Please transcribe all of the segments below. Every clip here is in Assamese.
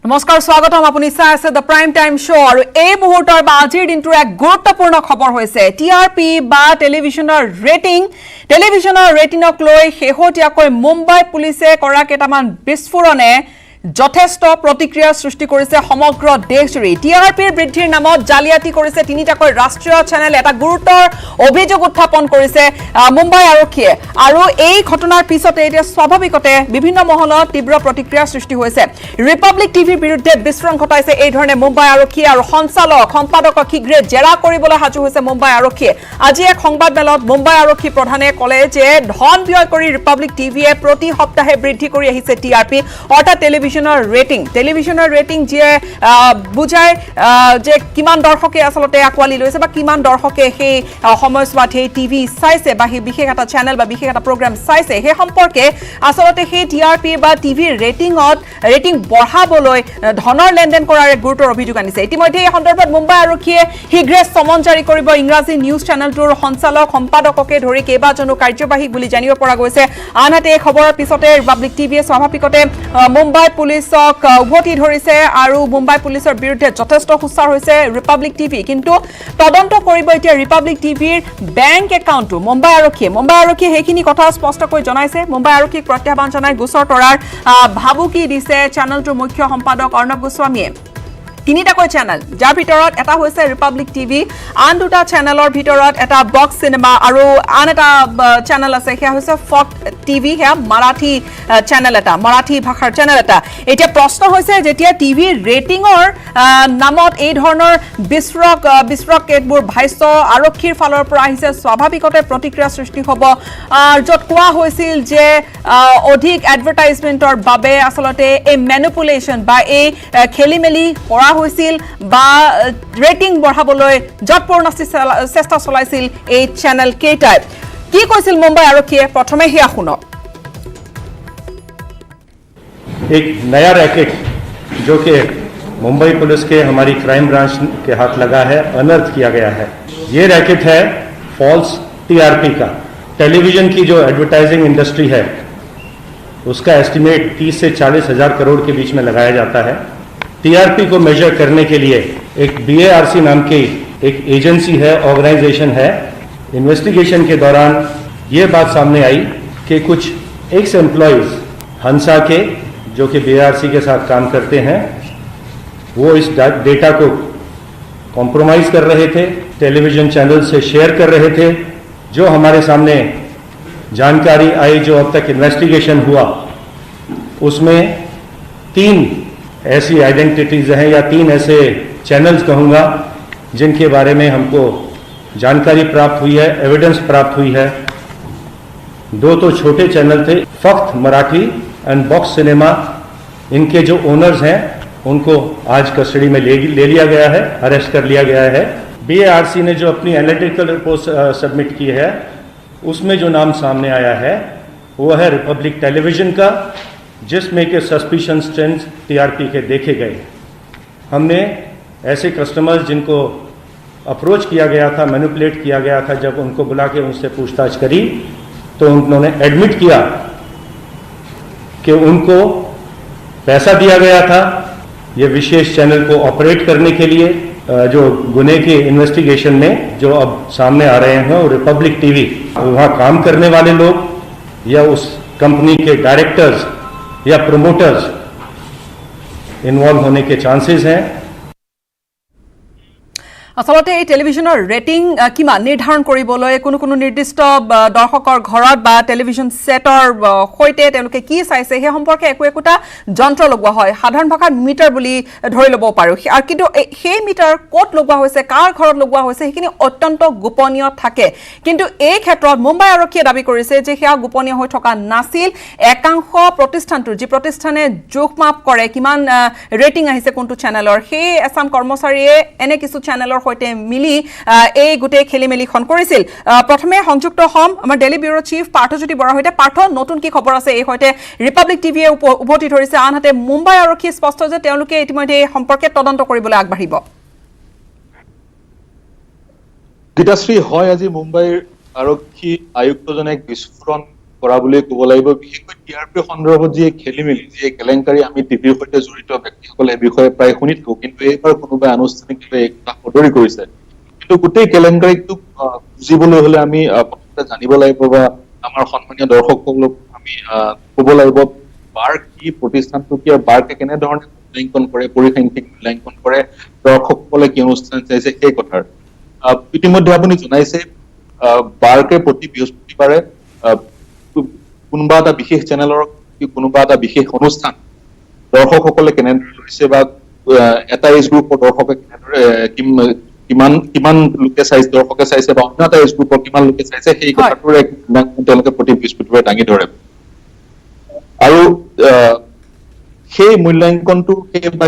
নমস্কাৰ স্বাগতম আপুনি চাই আছে দ্য প্ৰাইম টাইম শ্ব আৰু এই মুহূৰ্তৰ বা আজিৰ দিনটোৰ এক গুৰুত্বপূৰ্ণ খবৰ হৈছে টিআৰপি বা টেলিভিছনৰ ৰেটিংক লৈ শেহতীয়াকৈ মুম্বাই পুলিচে কৰা কেইটামান বিস্ফোৰণে যথেষ্ট প্ৰতিক্ৰিয়া সৃষ্টি কৰিছে সমগ্ৰ দেশজুৰি টিআৰপিৰ বৃদ্ধিৰ নামত জালিয়াতি কৰিছে তিনিটাকৈ ৰাষ্ট্ৰীয় চেনেল এটা গুৰুতৰ অভিযোগ উত্থাপন কৰিছে মুম্বাই আৰক্ষীয়ে আৰু এই ঘটনাৰ পিছতে এতিয়া স্বাভাৱিকতে বিভিন্ন মহলত তীব্ৰ প্ৰতিক্ৰিয়া সৃষ্টি হৈছে ৰিপাব্লিক টিভিৰ বিৰুদ্ধে বিস্ফোৰণ ঘটাইছে এই ধৰণে মুম্বাই আৰক্ষী আৰু সম্পাদকক শীঘ্ৰে জেৰা কৰিবলৈ সাজু হৈছে মুম্বাই আৰক্ষীয়ে আজি এক সংবাদমেলত মুম্বাই আৰক্ষী প্ৰধানে ক'লে যে ধন ব্যয় কৰি ৰিপাব্লিক টিভিয়ে প্ৰতি সপ্তাহে বৃদ্ধি কৰি আহিছে টিআৰপি অৰ্থাৎ টেলিভিছনৰ ৰেটিং যে বুজায় যে কিমান দৰ্শকে আচলতে আকোৱালি লৈছে বা কিমান দৰ্শকে সেই সময়ছোৱাত সেই টিভি চাইছে বা সেই বিশেষ এটা চেনেল বা বিশেষ এটা প্ৰগ্ৰাম চাইছে সেই সম্পৰ্কে আচলতে সেই টিআৰপি বা টিভিৰ ৰেটিং বঢ়াবলৈ ধনৰ লেনদেন কৰাৰ এক গুৰুতৰ অভিযোগ আনিছে ইতিমধ্যে এই সন্দৰ্ভত মুম্বাই আৰক্ষীয়ে শীঘ্ৰে সমন জাৰি কৰিব ইংৰাজী নিউজ চেনেলটোৰ সম্পাদককে ধৰি কেইবাজনো কাৰ্যবাহী বুলি জানিব পৰা গৈছে আনহাতে এই খবৰৰ পিছতে ৰিপাব্লিক টিভিয়ে স্বাভাৱিকতে মুম্বাই পুলিচক উভতি ধৰিছে আৰু মুম্বাই পুলিচৰ বিৰুদ্ধে যথেষ্ট হুঁচাৰ হৈছে ৰিপাব্লিক টিভি কিন্তু তদন্ত কৰিব এতিয়া ৰিপাব্লিক টিভিৰ বেংক একাউণ্টটো মুম্বাই আৰক্ষীয়ে সেইখিনি কথা স্পষ্টকৈ জনাইছে মুম্বাই আৰক্ষীক প্ৰত্যাহ্বান জনাই গোচৰ তৰাৰ ভাবুকি দিছে চেনেলটোৰ মুখ্য সম্পাদক অৰ্ণৱ গোস্বামীয়ে তিনিটাকৈ চেনেল যাৰ ভিতৰত এটা হৈছে ৰিপাব্লিক টিভি আন দুটা চেনেলৰ ভিতৰত এটা বক্স চিনেমা আৰু আন এটা চেনেল আছে সেয়া হৈছে ফক টিভি সেয়া মাৰাঠী চেনেল এটা মাৰাঠী ভাষাৰ চেনেল এটা এতিয়া প্ৰশ্ন হৈছে যেতিয়া টিভি ৰেটিঙৰ নামত এই ধৰণৰ বিস্ফোৰক কেতবোৰ ভাষ্য আৰক্ষীৰ ফালৰ পৰা আহিছে স্বাভাৱিকতে প্ৰতিক্ৰিয়া সৃষ্টি হ'ব য'ত কোৱা হৈছিল যে অধিক এডভাৰটাইজমেণ্টৰ বাবে আচলতে এই মেনিপুলেশ্যন বা এই খেলিমেলি কৰা হৈছিল বা ৰেটিং বঢ়াবলৈ যৎপূৰ্ণ চেষ্টা চলাইছিল এই চেনেল কেইটাই কি কৈছিল মুম্বাই আৰক্ষীয়ে প্ৰথমে হিয়া শুনক एक नया रैकेट जो कि मुंबई पुलिस के हमारी क्राइम ब्रांच के हाथ लगा है अनर्थ किया गया है ये रैकेट है फॉल्स टीआरपी का टेलीविजन की जो एडवर्टाइजिंग इंडस्ट्री है उसका एस्टिमेट 30 से 40 हजार करोड़ के बीच में लगाया जाता है टीआरपी को मेजर करने के लिए एक BARC नाम की एक एजेंसी है ऑर्गेनाइजेशन है इन्वेस्टिगेशन के दौरान ये बात सामने आई कि कुछ एक्स एम्प्लॉयज हंसा के जो कि BARC के साथ काम करते हैं वो इस डेटा को कॉम्प्रोमाइज कर रहे थे टेलीविजन चैनल से शेयर कर रहे थे जो हमारे सामने जानकारी आई जो अब तक इन्वेस्टिगेशन हुआ उसमें 3 ऐसी आइडेंटिटीज हैं या 3 ऐसे चैनल्स कहूँगा जिनके बारे में हमको जानकारी प्राप्त हुई है एविडेंस प्राप्त हुई है 2 तो छोटे चैनल थे फक्त मराठी एंड बॉक्स सिनेमा इनके जो ओनर्स हैं उनको आज कस्टडी में ले लिया गया है अरेस्ट कर लिया गया है BARC ने जो अपनी एनालिटिकल रिपोर्ट सबमिट की है उसमें जो नाम सामने आया है वो है रिपब्लिक टेलीविजन का जिसमें के सस्पिशन ट्रेंड्स टीआरपी के देखे गए हमने ऐसे कस्टमर्स जिनको अप्रोच किया गया था मैनिपुलेट किया गया था जब उनको बुला के उनसे पूछताछ करी तो उन्होंने एडमिट किया कि उनको पैसा दिया गया था ये विशेष चैनल को ऑपरेट करने के लिए जो गुने के इन्वेस्टिगेशन में जो अब सामने आ रहे हैं और रिपब्लिक टीवी वहाँ काम करने वाले लोग या उस कंपनी के डायरेक्टर्स या प्रमोटर्स इन्वॉल्व होने के चांसेस हैं আচলতে এই টেলিভিছনৰ ৰেটিং কিমান নিৰ্ধাৰণ কৰিবলৈ কোনো নিৰ্দিষ্ট দৰ্শকৰ ঘৰত বা টেলিভিছন সেটৰ হৈতে তেওঁলোকে কি চাইছে সেই সম্পৰ্কে একোটা যন্ত্ৰ লগোৱা হয় সাধাৰণ ভাষাত মিটাৰ বুলি ধৰি ল'ব পাৰো আৰু কিন্তু সেই মিটাৰ ক'ত লগোৱা হৈছে কাৰ ঘৰত লগোৱা হৈছে সেইখিনি অত্যন্ত গোপনীয় থাকে কিন্তু এই ক্ষেত্ৰত মুম্বাই আৰক্ষীয়ে দাবী কৰিছে যে সেয়া গোপনীয় হৈ থকা নাছিল একাংশ প্ৰতিষ্ঠানটোৰ যি প্ৰতিষ্ঠানে জোখমাপ কৰে কিমান ৰেটিং আহিছে কোনটো চেনেলৰ সেই এছাম কৰ্মচাৰীয়ে এনে কিছু চেনেলৰ হৈতে মিলি এই গুটে খেলিমেলিখন কৰিছিল প্ৰথমে সংযুক্ত হম আমাৰ daily bureau chief Parthajyoti Bora হৈতে পাৰ্থ নতুন কি খবৰ আছে এই হৈতে ৰিপাব্লিক টিভিয়ে উভতি ধৰিছে আনহাতে মুম্বাই আৰক্ষী স্পষ্ট যে তেওঁলোকে ইতিমধ্যে এই সম্পৰ্কে তদন্ত কৰিবলৈ আগবাঢ়িব গীতাশ্ৰী হয় আজি মুম্বাইৰ আৰক্ষী আয়ুক্তজনে বিস্ফোৰণ কৰা বুলি ক'ব লাগিব বিশেষকৈ টিআৰপি সন্দৰ্ভত যি খেলিমেলি যি কেলেংকাৰী আমি টিভিৰ সৈতে জড়িত ব্যক্তিসকলে এই বিষয়ে প্ৰায় শুনি থাকো কিন্তু এইবাৰ কোনোবাই আনুষ্ঠানিকভাৱে এই কথা সদৰি কৰিছে কিন্তু গোটেই কেলেংকাৰীটোক বুজিবলৈ হলে আমি প্ৰথমতে জানিব লাগিব বা আমাৰ সন্মানীয় দৰ্শকসকলক আমি ক'ব লাগিব বাৰ কি প্ৰতিষ্ঠানটো কি আৰু বাৰকে কেনেধৰণে মূল্যাংকন কৰে পৰিসাংখ্যিক মূল্যাংকন কৰে দৰ্শকসকলে কি অনুষ্ঠান চাইছে সেই কথাৰ ইতিমধ্যে আপুনি জনাইছে বাৰকে প্ৰতি বৃহস্পতিবাৰে কোনোবা এটা বিশেষ চেনেলৰ কোনোবা এটা বিশেষ অনুষ্ঠান দৰ্শকসকলে কেনেদৰে লৈছে বা এটা এজ গ্ৰুপৰ দৰ্শকে কেনেদৰে কিমান লোকে চাইছে দৰ্শকে চাইছে বা অন্য এটা এজ গ্ৰুপৰ কিমান লোকে চাইছে সেই কথাটোৰ এক তেওঁলোকে প্ৰতি বৃহস্পতিবাৰে দাঙি ধৰে আৰু সেই মূল্যাংকনটো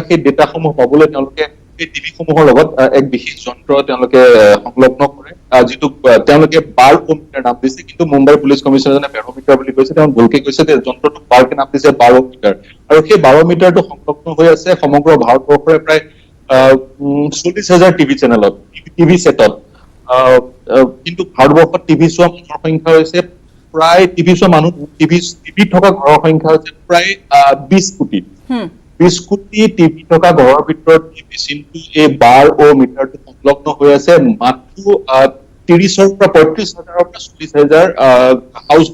সেই ডেটাসমূহ পাবলৈ তেওঁলোকে এই টিভিসমূহৰ লগত এক বিশেষ যন্ত্ৰ তেওঁলোকে সংলগ্ন কৰে যিটো তেওঁলোকে বাৰমিটাৰ নাম দিছে কিন্তু মুম্বাই পুলিচ কমিশনাৰে বেৰমিটাৰ বুলি কৈছে তেওঁ ভুলকে কৈছে যে যন্ত্ৰটো বাৰকে নাম দিছে বাৰমিটাৰ আৰু সেই বাৰমিটাৰটো সংলগ্ন হৈ আছে সমগ্ৰ ভাৰতবৰ্ষৰে প্ৰায় 40,000 টিভি চেনেলত টিভি সেটত কিন্তু ভাৰতবৰ্ষত টিভি চোৱা মানুহৰ সংখ্যা হৈছে প্ৰায় টিভি চোৱা মানুহ টিভি থকা ঘৰৰ সংখ্যা হৈছে প্ৰায় 20 কোটি 20 কোটি টিভি থকা ঘৰৰ ভিতৰত টিভি চিনটো এই বাৰ ও মিটাৰটো সংলগ্ন হৈ আছে মাত্ৰ 30,000 পৰা 35,000 পৰা 40,000 হাউচ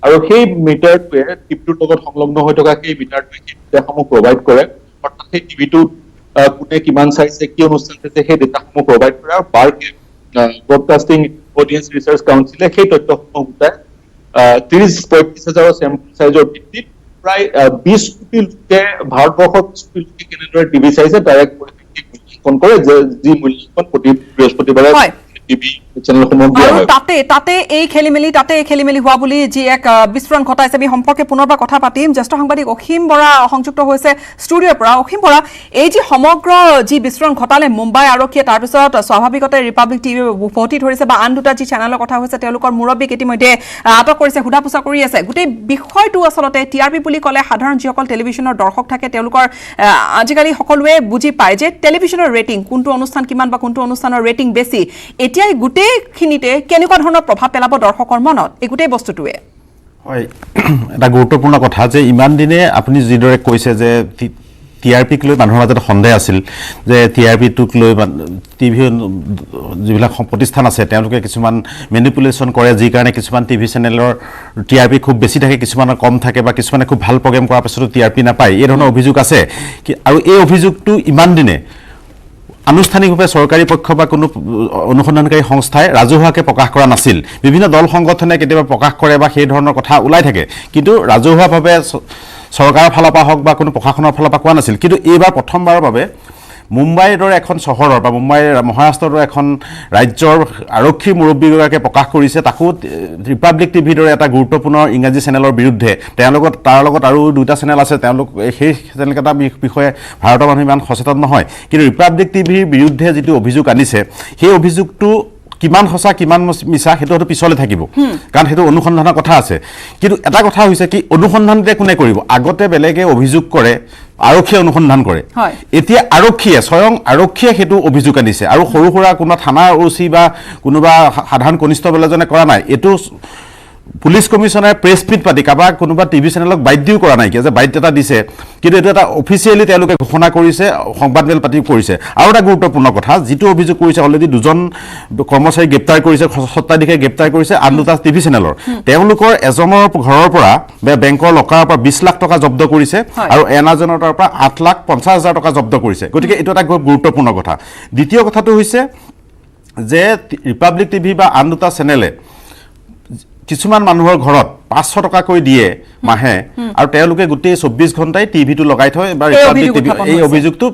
আৰু সেই মিটাৰটোৱে টিভিটোৰ লগত সংলগ্ন হৈ থকা সেই মিটাৰটোৱে সেই ডেটাসমূহ প্ৰভাইড কৰে অৰ্থাৎ সেই টিভিটো কোনে কিমান চাইছে কি অনুষ্ঠান চাইছে সেই ডেটাসমূহ প্ৰভাইড কৰে আৰু বাৰকে ব্ৰডকাষ্টিং অডিয়েন্স ৰিচাৰ্চ কাউন্সিলে সেই তথ্যসমূহ গোটাই 30-35,000 চেম্পল সাইজৰ ভিত্তিত প্ৰায় 20 কোটি লোকে ভাৰতবৰ্ষত কেনেদৰে টিভি চাইছে তাৰ এক পৰিপ্ৰেক্ষিত মূল্যাংকন কৰে যি মূল্যাংকন প্ৰতি বৃহস্পতিবাৰে টিভি চেনেলসমূহক দিয়া হয় তাতে এই খেলিমেলি হোৱা বুলি যি এক বিস্ফোৰণ ঘটাইছে আমি সম্পৰ্কে পুনৰবাৰ কথা পাতিম জ্যেষ্ঠ সাংবাদিক অসীম বৰা সংযুক্ত হৈছে ষ্টুডিঅ'ৰ পৰা অসীম বৰা এই যি সমগ্ৰ যি বিস্ফোৰণ ঘটালে মুম্বাই আৰক্ষীয়ে তাৰপিছত স্বাভাৱিকতে ৰিপাব্লিক টিভি উভতি ধৰিছে বা আন দুটা যি চেনেলৰ কথা হৈছে তেওঁলোকৰ মুৰব্বীক ইতিমধ্যে আটক কৰিছে সোধা পোছা কৰি আছে গোটেই বিষয়টো আচলতে টিআৰপি বুলি ক'লে সাধাৰণ যিসকল টেলিভিশ্যনৰ দৰ্শক থাকে তেওঁলোকৰ আজিকালি সকলোৱে বুজি পায় যে টেলিভিশ্যনৰ ৰেটিং কোনটো অনুষ্ঠান কিমান বা কোনটো অনুষ্ঠানৰ ৰেটিং বেছি এতিয়া গোটেইখিনিতে কেনেকুৱা ধৰণৰ প্ৰভাৱ পেলাব দৰ্শকৰ মনত এই গোটেই বস্তুটোৱে হয় এটা গুৰুত্বপূৰ্ণ কথা যে ইমান দিনে আপুনি যিদৰে কৈছে যে টিআৰপিক লৈ মানুহৰ মাজত সন্দেহ আছিল যে টিআৰপিটোক লৈ টিভি যিবিলাক প্ৰতিষ্ঠান আছে তেওঁলোকে কিছুমান মেনিপুলেশ্যন কৰে যি কাৰণে কিছুমান টিভি চেনেলৰ টিআৰপি খুব বেছি থাকে কিছুমানৰ কম থাকে বা কিছুমানে খুব ভাল প্ৰগ্ৰেম কৰাৰ পিছতো টিআৰপি নাপায় এই ধৰণৰ অভিযোগ আছে আৰু এই অভিযোগটো ইমান দিনে আনুষ্ঠানিকভাৱে চৰকাৰী পক্ষ বা কোনো অনুসন্ধানকাৰী সংস্থাই ৰাজহুৱাকৈ প্ৰকাশ কৰা নাছিল বিভিন্ন দল সংগঠনে কেতিয়াবা প্ৰকাশ কৰে বা সেই ধৰণৰ কথা ওলাই থাকে কিন্তু ৰাজহুৱাভাৱে চৰকাৰৰ ফালৰ পৰা হওক বা কোনো প্ৰশাসনৰ ফালৰ পৰা কোৱা নাছিল কিন্তু এইবাৰ প্ৰথমবাৰৰ বাবে মুম্বাইৰ দৰে এখন চহৰৰ বা মুম্বাইৰ মহাৰাষ্ট্ৰৰ দৰে এখন ৰাজ্যৰ আৰক্ষী মুৰব্বীগৰাকীয়ে প্ৰকাশ কৰিছে তাকো ৰিপাব্লিক টিভিৰ দৰে এটা গুৰুত্বপূৰ্ণ ইংৰাজী চেনেলৰ বিৰুদ্ধে তাৰ লগত আৰু দুটা চেনেল আছে তেওঁলোক সেই চেনেলকেইটাৰ বিষয়ে ভাৰতৰ মানুহ ইমান সচেতন নহয় কিন্তু ৰিপাব্লিক টিভিৰ বিৰুদ্ধে যিটো অভিযোগ আনিছে সেই অভিযোগটো কিমান সঁচা কিমান মিছা সেইটো হয়তো পিছলৈ থাকিব কাৰণ সেইটো অনুসন্ধানৰ কথা আছে কিন্তু এটা কথা হৈছে কি অনুসন্ধানতে কোনে কৰিব আগতে বেলেগে অভিযোগ কৰে আৰক্ষীয়ে অনুসন্ধান কৰে এতিয়া আৰক্ষীয়ে স্বয়ং আৰক্ষীয়ে সেইটো অভিযোগ আনিছে আৰু সৰু সুৰা কোনোবা থানাৰ ওচি বা কোনোবা সাধাৰণ কনিষ্টবল এজনে কৰা নাই এইটো পুলিচ কমিশনাৰে প্ৰেছ মিট পাতি কাৰোবাক কোনোবা টিভি চেনেলক বাধ্যও কৰা নাই যে বাধ্য এটা দিছে কিন্তু এইটো এটা অফিচিয়েলি তেওঁলোকে ঘোষণা কৰিছে সংবাদমেল পাতি কৰিছে আৰু এটা গুৰুত্বপূৰ্ণ কথা যিটো অভিযোগ কৰিছে অলৰেডি দুজন কৰ্মচাৰী গ্ৰেপ্তাৰ কৰিছে সত্তাধিকাৰীয়ে গ্ৰেপ্তাৰ কৰিছে আন দুটা টিভি চেনেলৰ তেওঁলোকৰ এজনৰ ঘৰৰ পৰা বেংকৰ লকাৰৰ পৰা 20 লাখ টকা জব্দ কৰিছে আৰু এনাজনৰ তাৰ পৰা 8,50,000 টকা জব্দ কৰিছে গতিকে এইটো এটা গুৰুত্বপূৰ্ণ কথা দ্বিতীয় কথাটো হৈছে যে ৰিপাব্লিক টিভি বা আন দুটা চেনেলে কিছুমান মানুহৰ ঘৰত 500 টকাকৈ দিয়ে মাহে আৰু তেওঁলোকে গোটেই 24 ঘণ্টাই টিভিটো লগাই থয় বা ৰিপাব্লিক টিভি এই অভিযোগটো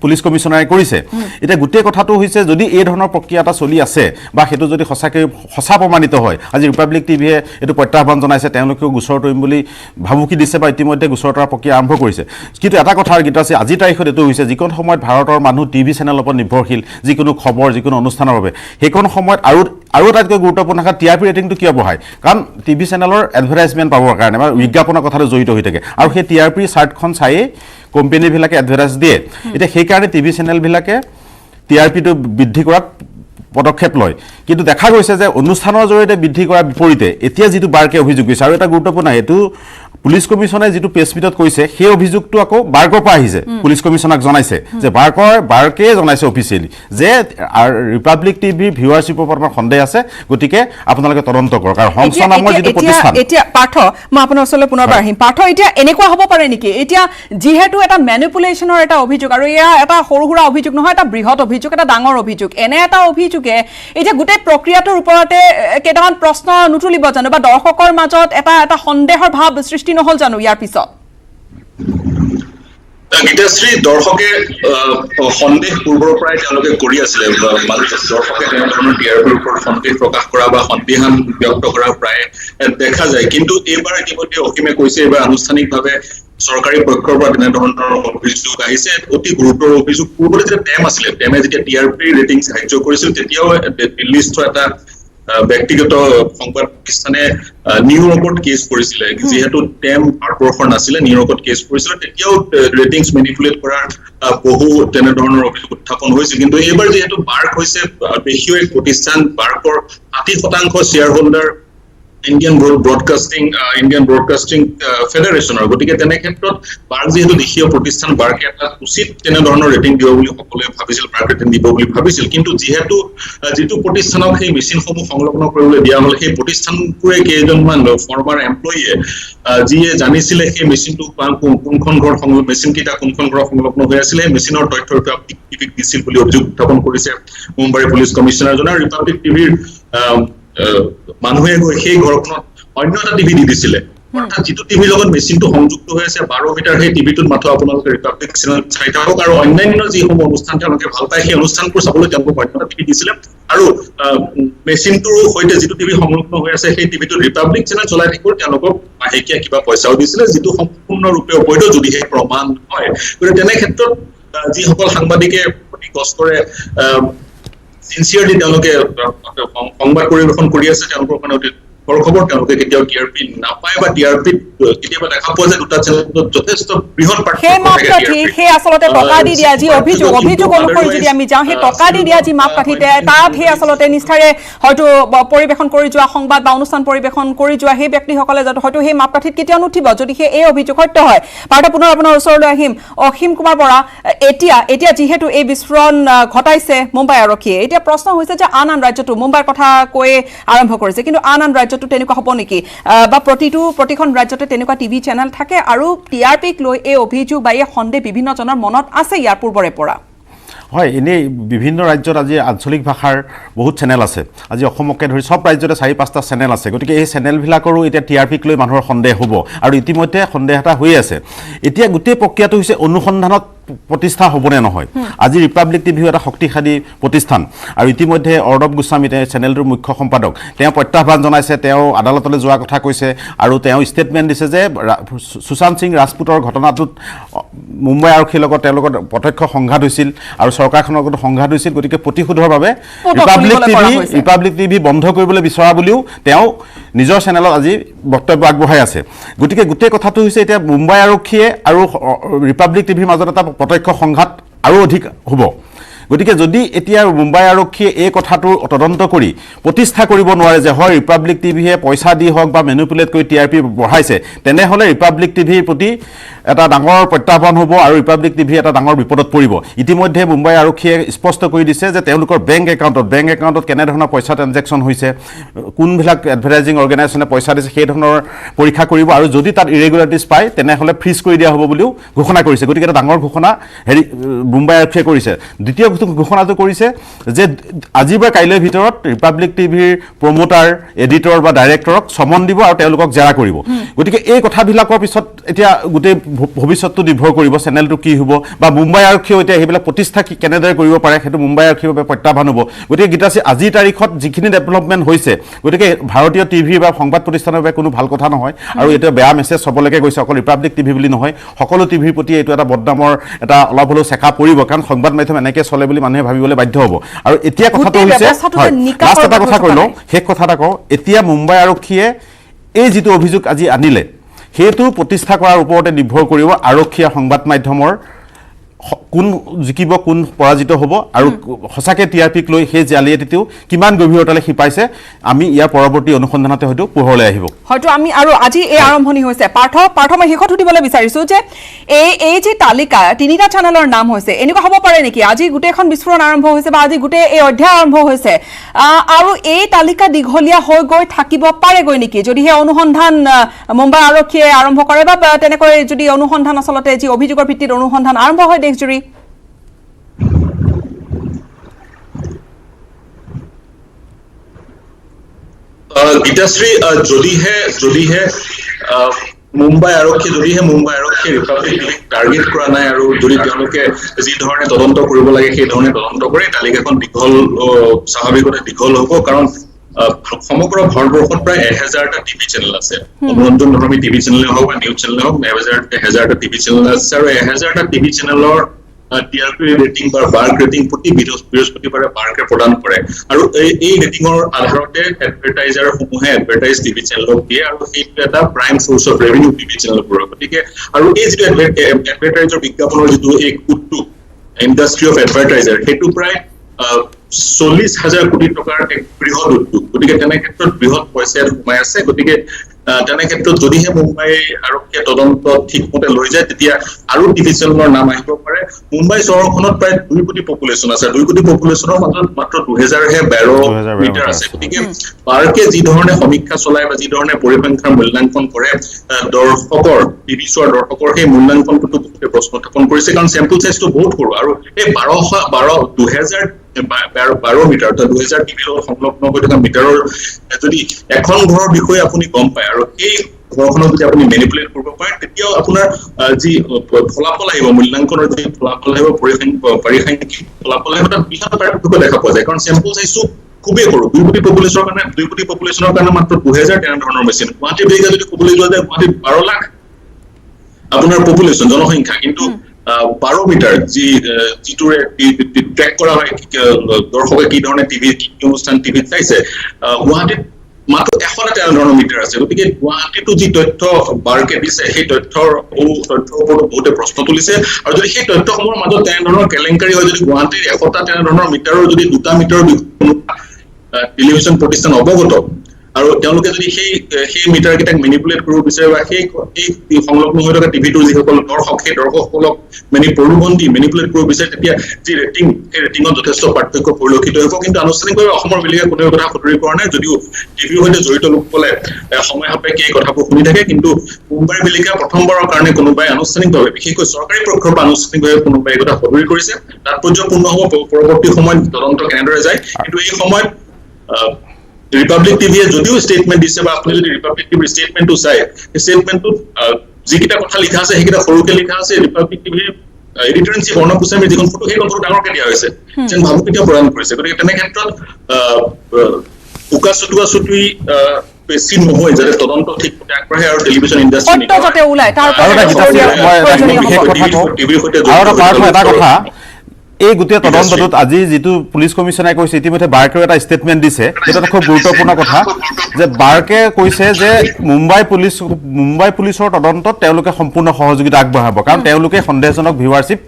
পুলিচ কমিশনাৰে কৰিছে এটা গোটেই কথাটো হৈছে যদি এই ধৰণৰ প্ৰক্ৰিয়া এটা চলি আছে বা সেইটো যদি সঁচা প্ৰমাণিত হয় আজি ৰিপাব্লিক টিভিয়ে এইটো প্ৰত্যাহ্বান জনাইছে তেওঁলোকেও গোচৰ তৰিম বুলি ভাবুকি দিছে বা ইতিমধ্যে গোচৰ তৰাৰ প্ৰক্ৰিয়া আৰম্ভ কৰিছে কিন্তু এটা কথা গীত আছে আজি তাৰিখত এইটো হৈছে যিকোনো সময়ত ভাৰতৰ মানুহ টিভি চেনেলৰ ওপৰত নিৰ্ভৰশীল যিকোনো খবৰ যিকোনো অনুষ্ঠানৰ বাবে সেইকোনো সময়ত আৰু এটাতকৈ গুৰুত্বপূৰ্ণ কথা টিআৰপি ৰেটিংটো কিয় বঢ়ায় কাৰণ টিভি চেনেলৰ এডভাৰটাইজমেণ্ট পাবৰ কাৰণে বা বিজ্ঞাপনৰ কথাটো জড়িত হৈ থাকে আৰু সেই টিআৰপি চাৰ্টখন চায়েই কোম্পানীবিলাকে এডভাৰটাইজ দিয়ে এতিয়া সেইকাৰণে টিভি চেনেলবিলাকে টিআৰপিটো বৃদ্ধি কৰাত পদক্ষেপ লয় কিন্তু দেখা গৈছে যে অনুষ্ঠানৰ জৰিয়তে বৃদ্ধি কৰাৰ বিপৰীতে এতিয়া যিটো বাৰকে অভিযোগ কৰিছে আৰু এটা গুৰুত্বপূৰ্ণ এইটো পুলিচ কমিশনে যেটো প্ৰেছ মিটত কৈছে সেই অভিযোগটো আকৌ বাৰকৰ পৰা আহিছে পুলিচ কমিশনক জনাইছে যে বাৰকে জনাইছে অফিচিয়েলি যে ৰিপাব্লিক টিভি ভিউৱাৰশ্বিপৰ ওপৰত সন্দেহ আছে গতিকে আপোনালোকে তদন্ত কৰক আৰু হংস নামৰ যেটো প্ৰতিষ্ঠান এতিয়া পাৰ্থ মই আপোনাৰ ওচৰলৈ পুনৰবাৰ আহিম পাৰ্থ এতিয়া এনেকুৱা হ'ব পাৰে নেকি এতিয়া যিহেতু এটা ম্যানিপুলেশনৰ এটা অভিযোগ আৰু এয়া এটা সৰুহুৰা অভিযোগ নহয় এটা বৃহৎ অভিযোগ এটা ডাঙৰ অভিযোগ এনে এটা অভিযোগে এতিয়া গোটেই প্ৰক্ৰিয়াটোৰ ওপৰতে কেইটামান প্ৰশ্ন নুতুলিব জানো বা দৰ্শকৰ মাজত এটা সন্দেহৰ ভাৱ সৃষ্টি নহল জানো ইয়াৰ পিছত গীতাশ্ৰী দৰ্শকে সন্দেহ পূৰ্বৰ পৰাই তেওঁলোকে কৰি আছিলে দৰ্শকে তেনেধৰণৰ টিআৰপিৰ ওপৰত সন্দেহ প্ৰকাশ কৰা বা সন্দেহান ব্যক্ত কৰা প্ৰায় দেখা যায় কিন্তু এইবাৰ ইতিমধ্যে অসীমে কৈছে এইবাৰ আনুষ্ঠানিকভাৱে চৰকাৰী পক্ষৰ পৰা তেনেধৰণৰ অভিযোগ আহিছে অতি গুৰুতৰ অভিযোগ পূৰ্বতে যেতিয়া টেম আছিলে টেমে যেতিয়া টিআৰপি ৰেটিং ধাৰ্য কৰিছিল তেতিয়াও দিল্লীস্থ এটা ব্যক্তিগত সংবাদ প্ৰতিষ্ঠানে নিউয়ৰ্কত কেছ কৰিছিলে যেহেতু টেম ভাৰতবৰ্ষৰ নাছিলে নিউয়ৰ্কত কেছ কৰিছিলে তেতিয়াও ৰেটিংছ মেনিপুলেট কৰাৰ বহু তেনেধৰণৰ অভিযোগ উত্থাপন হৈছিল কিন্তু এইবাৰ যেহেতু বাৰ্ক হৈছে দেশীয় এক প্ৰতিষ্ঠান বাৰ্কৰ 60% শ্বেয়াৰ হোল্ডাৰ ইণ্ডিয়ান ব্ৰডকাষ্টিং ফেডাৰেশ্যনৰ গতিকে তেনে ক্ষেত্ৰত বাৰ্ক যেহেতু দেশীয় প্ৰতিষ্ঠান বাৰ্কে এটা উচিত তেনেধৰণৰ ৰেটিং দিব বুলি সকলোৱে ভাবিছিল বাৰ্ক ৰেটিং দিব বুলি ভাবিছিল কিন্তু যিহেতু যিটো প্ৰতিষ্ঠানক সেই মেচিনসমূহ সংলগ্ন কৰিবলৈ দিয়া হ'ল সেই প্ৰতিষ্ঠানটোৱে কেইজনমান ফৰ্মাৰ এমপ্লয়ীয়ে যিয়ে জানিছিলে সেই মেচিনটো কোনখন ঘৰ মেচিন কেইটা কোনখন ঘৰ সংলগ্ন হৈ আছিলে সেই মেচিনৰ তথ্যৰ টিভিক দিছিল বুলি অভিযোগ উত্থাপন কৰিছে মুম্বাইৰ পুলিচ কমিশ্যনাৰজনে ৰিপাব্লিক টিভিৰ মানুহে গৈ সেই ঘৰখনত অন্য এটা টিভি দি দিছিলে অৰ্থাৎ যিটো টিভিৰ লগত মেচিনটো সংযুক্ত হৈ আছে 12 মিটাৰ সেই টিভিটোত মাত্ৰ আপোনালোকে ৰিপাব্লিক চেনেল চাই থাকক আৰু অন্যান্য যিসমূহ অনুষ্ঠান তেওঁলোকে ভাল পায় সেই অনুষ্ঠানবোৰ চাবলৈ তেওঁলোকে অন্য এটা টিভি দিছিলে আৰু মেচিনটোৰ সৈতে যিটো টিভি সংলগ্ন হৈ আছে সেই টিভিটোত ৰিপাব্লিক চেনেল চলাই থাকিব তেওঁলোকক মাহেকীয়া কিবা পইচাও দিছিলে যিটো সম্পূৰ্ণৰূপে অবৈধ যদিহে প্ৰমাণ হয় গতিকে তেনে ক্ষেত্ৰত যিসকল সাংবাদিকে অতি কষ্টৰে সিনসিয়াৰলি তেওঁলোকে সংবাদ পৰিবেশন কৰি আছে তেওঁলোকৰ কাৰণে অতি খবৰ তেওঁলোকে কেতিয়াও টিআৰপি নাপায় বা টিআৰপি কেতিয়াবা দেখা পোৱা যায় দুটা চেনেলত যথেষ্ট বৃহৎ মাপকাঠি সেই আচলতে টকা দি দিয়া যি অভিযোগ অনুসৰি যদি আমি যাওঁ সেই টকা দি দিয়া যি মাপকাঠিতে তাত সেই আচলতে নিষ্ঠাৰে হয়তো পৰিবেশন কৰি যোৱা সংবাদ বা অনুষ্ঠান পৰিবেশন কৰি যোৱা সেই ব্যক্তিসকলে হয়তো সেই মাপকাঠিত কেতিয়াও নুঠিব যদি সেই এই অভিযোগ সত্য হয় পাৰ্থ পুনৰ আপোনাৰ ওচৰলৈ আহিম অসীম কুমাৰ বৰা এতিয়া যিহেতু এই বিস্ফোৰণ ঘটাইছে মুম্বাই আৰক্ষীয়ে এতিয়া প্ৰশ্ন হৈছে যে আন ৰাজ্যতো মুম্বাইৰ কথা কৈ আৰম্ভ কৰিছে কিন্তু আন ৰাজ্যতো তেনেকুৱা হ'ব নেকি বা প্ৰতিখন ৰাজ্যতে তেনেকুৱা টিভি চেনেল থাকে আৰু টিআৰপিক লৈ এই অভিযোগ বা এই সন্দেহ বিভিন্ন জনৰ মনত আছে ইয়াৰ পূৰ্বৰে পৰা হয় এনেই বিভিন্ন ৰাজ্যত আজি আঞ্চলিক ভাষাৰ বহুত চেনেল আছে আজি অসমকে ধৰি সব ৰাজ্যতে 4-5টা চেনেল আছে গতিকে এই চেনেলবিলাকৰো এতিয়া টিআৰপিক লৈ মানুহৰ সন্দেহ হ'ব আৰু ইতিমধ্যে সন্দেহ এটা হৈ আছে এতিয়া গোটেই প্ৰক্ৰিয়াটো হৈছে অনুসন্ধানত প্ৰতিষ্ঠা হ'বনে নহয় আজি ৰিপাব্লিক টিভিও এটা শক্তিশালী প্ৰতিষ্ঠান আৰু ইতিমধ্যে অৰ্ণৱ গোস্বামী চেনেলটোৰ মুখ্য সম্পাদক তেওঁ প্ৰত্যাহ্বান জনাইছে তেওঁ আদালতলৈ যোৱা কথা কৈছে আৰু তেওঁ ষ্টেটমেণ্ট দিছে যে সুশান্ত সিং ৰাজপুতৰ ঘটনাটোত মুম্বাই আৰক্ষীৰ লগত তেওঁলোকৰ প্ৰত্যক্ষ সংঘাত হৈছিল আৰু চৰকাৰখনৰ লগত সংঘাত হৈছিল গতিকে প্ৰতিশোধৰ বাবে ৰিপাব্লিক টিভি বন্ধ কৰিবলৈ বিচৰা বুলিও তেওঁ নিজৰ চেনেলত আজি বক্তব্য আগবঢ়াই আছে গতিকে গোটেই কথাটো হৈছে এতিয়া মুম্বাই আৰক্ষীয়ে আৰু ৰিপাব্লিক টিভিৰ মাজত এটা প্ৰত্যক্ষ সংঘাত আৰু অধিক হ'ব গতিকে যদি এতিয়া মুম্বাই আৰক্ষীয়ে এই কথাটোৰ তদন্ত কৰি প্ৰতিষ্ঠা কৰিব নোৱাৰে যে হয় ৰিপাব্লিক টিভিয়ে পইচা দি হওক বা মেনিপুলেট কৰি টিআৰপি বঢ়াইছে তেনেহ'লে ৰিপাব্লিক টিভিৰ প্ৰতি এটা ডাঙৰ প্ৰত্যাহ্বান হ'ব আৰু ৰিপাব্লিক টিভি এটা ডাঙৰ বিপদত পৰিব ইতিমধ্যে মুম্বাই আৰক্ষীয়ে স্পষ্ট কৰি দিছে যে তেওঁলোকৰ বেংক একাউণ্টত কেনেধৰণৰ পইচা ট্ৰেনজেকশ্যন হৈছে কোনবিলাক এডভাৰটাইজিং অৰ্গেনাইজেশ্যনে পইচা দিছে সেই ধৰণৰ পৰীক্ষা কৰিব আৰু যদি তাত ইৰেগুলাৰিটিজ পায় তেনেহ'লে ফ্ৰিজ কৰি দিয়া হ'ব বুলিও ঘোষণা কৰিছে গতিকে এটা ডাঙৰ ঘোষণা মুম্বাই আৰক্ষীয়ে কৰিছে দ্বিতীয় ঘোষণাটো কৰিছে যে আজি বা কাইলৈৰ ভিতৰত ৰিপাব্লিক টিভিৰ প্ৰমোটাৰ এডিটৰ বা ডাইৰেক্টৰক সমন দিব আৰু তেওঁলোকক জেৰা কৰিব গতিকে এই কথাবিলাকৰ পিছত এতিয়া গোটেই ভৱিষ্যতটো নিৰ্ভৰ কৰিব চেনেলটো কি হ'ব বা মুম্বাই আৰক্ষীয়েও এতিয়া সেইবিলাক প্ৰতিষ্ঠা কেনেদৰে কৰিব পাৰে সেইটো মুম্বাই আৰক্ষীৰ বাবে প্ৰত্যাহ্বান হ'ব গতিকে গীতাশ্ৰী আজিৰ তাৰিখত যিখিনি ডেভেলপমেণ্ট হৈছে গতিকে ভাৰতীয় টিভি বা সংবাদ প্ৰতিষ্ঠানৰ বাবে কোনো ভাল কথা নহয় আৰু এতিয়া বেয়া মেছেজ চবলৈকে গৈছে অকল ৰিপাব্লিক টিভি বুলি নহয় সকলো টিভিৰ প্ৰতি এইটো এটা বদনামৰ এটা অলপ হ'লেও চেকা পৰিব কাৰণ সংবাদ মাধ্যম এনেকৈ চলে বুলি মানুহে ভাবিবলৈ বাধ্য হ'ব আৰু এতিয়া কথাটো হৈছে লাষ্ট এটা কথা কৈ লওঁ শেষ কথা এটা কওঁ এতিয়া মুম্বাই আৰক্ষীয়ে এই যিটো অভিযোগ আজি আনিলে সেইটো প্ৰতিষ্ঠা কৰাৰ ওপৰতে নিৰ্ভৰ কৰিব আৰক্ষী সংবাদ মাধ্যমৰ কোন জিকিব কোন পৰাজিত হ'ব আৰু সঁচাকে টিআৰপিক লৈ সেই জালিয়াতিটো কিমান গভীৰতালৈ শিপাইছে আমি ইয়াৰ পৰৱৰ্তী অনুসন্ধানতে হয়তো পোহৰলৈ আহিব হয়তো আমি আৰু আজি এই আৰম্ভণি হৈছে পাৰ্থ মই শেষত সুধিবলৈ বিচাৰিছো যে এই যে তালিকা তিনিটা চেনেলৰ নাম হৈছে এনেকুৱা হ'ব পাৰে নেকি আজি গোটেইখন বিস্ফোৰণ আৰম্ভ হৈছে বা আজি গোটেই এই অধ্যায় আৰম্ভ হৈছে আৰু এই তালিকা দীঘলীয়া হৈ গৈ থাকিব পাৰেগৈ নেকি যদিহে অনুসন্ধান মুম্বাই আৰক্ষীয়ে আৰম্ভ কৰে বা তেনেকৈ যদি অনুসন্ধান আচলতে যি অভিযোগৰ ভিত্তিত অনুসন্ধান আৰম্ভ হয় দেশজুৰি গীতাশ্ৰী যদিহে মুম্বাই আৰক্ষীয়ে ৰিপাব্লিক টাৰ্গেট কৰা নাই আৰু যদি তেওঁলোকে যি ধৰণে তদন্ত কৰিব লাগে সেই ধৰণে তদন্ত কৰে তালিকাখন স্বাভাৱিকতে দীঘল হ'ব কাৰণ সমগ্ৰ ভাৰতবৰ্ষত প্ৰায় 1000টা টিভি চেনেল আছে মনোৰঞ্জনধৰ্মী টিভি চেনেলে হওক বা নিউজ চেনেলে হওক 1000টা টিভি চেনেল আছে আৰু 1000টা টিভি চেনেলৰ টিআৰপি ৰেটিং বা বাৰ্ক ৰেটিং প্ৰতি বৃহস্পতিবাৰে বাৰ্কে প্ৰদান কৰে আৰু এই ৰেটিঙৰ আধাৰতে এডভাৰটাইজাৰ সমূহে এডভাৰটাইজ টিভি চেনেলক দিয়ে আৰু সেইটো এটা prime source of revenue TV চেনেলবোৰৰ গতিকে আৰু এই যিটো এডভাৰটাইজৰ বিজ্ঞাপনৰ যিটো এই উদ্যোগ ইণ্ডাষ্ট্ৰি অফ এডভাৰটাইজাৰ সেইটো প্ৰায় 40,000 কোটি টকাৰ এক বৃহৎ উদ্যোগ গতিকে তেনে ক্ষেত্ৰত বৃহৎ পইচা সোমাই আছে গতিকে তেনে ক্ষেত্ৰত যদিহে মুম্বাই আৰক্ষীয়ে তদন্ত ঠিকমতে লৈ যায় তেতিয়া আৰু টিভি চেনেলৰ নাম আহিব পাৰে মুম্বাই চহৰখনত প্ৰায় 2 কোটি পপুলেশ্যন আছে 2 কোটি পপুলেশ্যনৰ মাজত মাত্ৰ 2012 মিটাৰ আছে গতিকে পাৰ্কে যি ধৰণে সমীক্ষা চলায় বা যি ধৰণে পৰিসংখ্যাৰ মূল্যাংকন কৰে দৰ্শকৰ টিভি চোৱাৰ দৰ্শকৰ সেই মূল্যাংকনটো বহুতে প্ৰশ্ন উত্থাপন কৰিছে কাৰণ চেম্পল চাইজটো বহুত সৰু আৰু এই 2012 মিটাৰ 2000 টিভিৰ সংলগ্ন হৈ থকা মিটাৰৰ যদি এখন ঘৰৰ বিষয়ে আপুনি গম পায় আৰু এই ঘৰখনক যদি আপুনি মেনিপুলেট কৰিব পাৰে তেতিয়াও আপোনাৰ যি ফলাফল আহিব মূল্যাংকনৰ যি ফলাফল আহিব পৰিসংখ্যাৰ ফলাফল আহিব তাত বিশাল পাৰ্থক্য দেখা পোৱা যায় কাৰণ চেম্পল চাইজটো খুবেই সৰু 2 কোটি পপুলেশ্যনৰ কাৰণে মাত্ৰ 2000 তেনেধৰণৰ মেচিন গুৱাহাটীৰ বেগা যদি ক'বলৈ যোৱা যায় গুৱাহাটীত 12 লাখ আপোনাৰ পপুলেশ্যন জনসংখ্যা কিন্তু 12 মিটাৰ যিটোৰে ট্ৰেক কৰা হয় দৰ্শকে কি ধৰণে টিভি অনুষ্ঠান টিভিত চাইছে গুৱাহাটীত মাত্ৰ 100টা তেনেধৰণৰ মিটাৰ আছে গতিকে গুৱাহাটীতো যি তথ্য বাৰ্কে দিছে সেই তথ্যৰ ওপৰত বহুতে প্ৰশ্ন তুলিছে আৰু যদি সেই তথ্যসমূহৰ মাজত তেনেধৰণৰ কেলেংকাৰী হয় যদি গুৱাহাটীৰ 100টা তেনেধৰণৰ মিটাৰৰ যদি 2টা মিটাৰৰ টেলিভিছন প্ৰতিষ্ঠান অৱগত আৰু তেওঁলোকে যদি সেই মিটাৰ কেইটাক মেনিপুলেট কৰিব বিচাৰে বা সেই সংলগ্ন হৈ থকা টিভিটোৰ যিসকল দৰ্শক সেই দৰ্শকসকলক মেনিপুলেট কৰিব বিচাৰে তেতিয়া যি ৰেটিং সেই ৰেটিঙত যথেষ্ট পাৰ্থক্য পৰিলক্ষিত হ'ব কিন্তু আনুষ্ঠানিকভাৱে অসমৰ বেলিকা কোনো কথা সদৰি কৰা নাই যদিও টিভিৰ সৈতে জড়িত লোকসকলে সময় সাপেক্ষে এই কথাবোৰ শুনি থাকে কিন্তু মুম্বাই বেলিকা প্ৰথমবাৰৰ কাৰণে কোনোবাই আনুষ্ঠানিকভাৱে বিশেষকৈ চৰকাৰী পক্ষৰ পৰা আনুষ্ঠানিকভাৱে কোনোবাই এই কথা সদৰি কৰিছে তাৎপৰ্যপূৰ্ণ হ'ব পৰৱৰ্তী সময়ত তদন্ত কেনেদৰে যায় কিন্তু এই সময়ত ৰিপাব্লিক টিভিয়ে যদিও ষ্টেটমেণ্ট দিছে বা আপুনি যদি ৰিপাব্লিক টিভিৰ ষ্টেটমেণ্টটো চাই সেই ষ্টেটমেণ্টটোত যিকেইটা কথা লিখা আছে সেইকেইটা সৰুকে লিখা আছে ৰিপাব্লিক টিভিৰ এডিটৰ ইন চিফ অৰ্ণৱ গোস্বামীৰ যিখন ফটো সেই ফটো ডাঙৰকে দিয়া হৈছে যেন ভাবুকিটা প্ৰদান কৰিছে গতিকে তেনে ক্ষেত্ৰত চুটি বেছি নহয় যাতে তদন্ত ঠিকমতে আগবাঢ়ে আৰু টেলিভিছন ইণ্ডাষ্ট্ৰী টিভিৰ সৈতে এটা কথা এই গোটেই তদন্তটোত আজি যিটো পুলিচ কমিশ্যনাৰে কৈছে ইতিমধ্যে বাৰ্কেও এটা ষ্টেটমেণ্ট দিছে সেইটো এটা খুব গুৰুত্বপূৰ্ণ কথা যে বাৰ্কে কৈছে যে মুম্বাই পুলিচৰ তদন্তত তেওঁলোকে সম্পূৰ্ণ সহযোগিতা আগবঢ়াব কাৰণ তেওঁলোকে সন্দেহজনক ভিউৱাৰশ্বিপ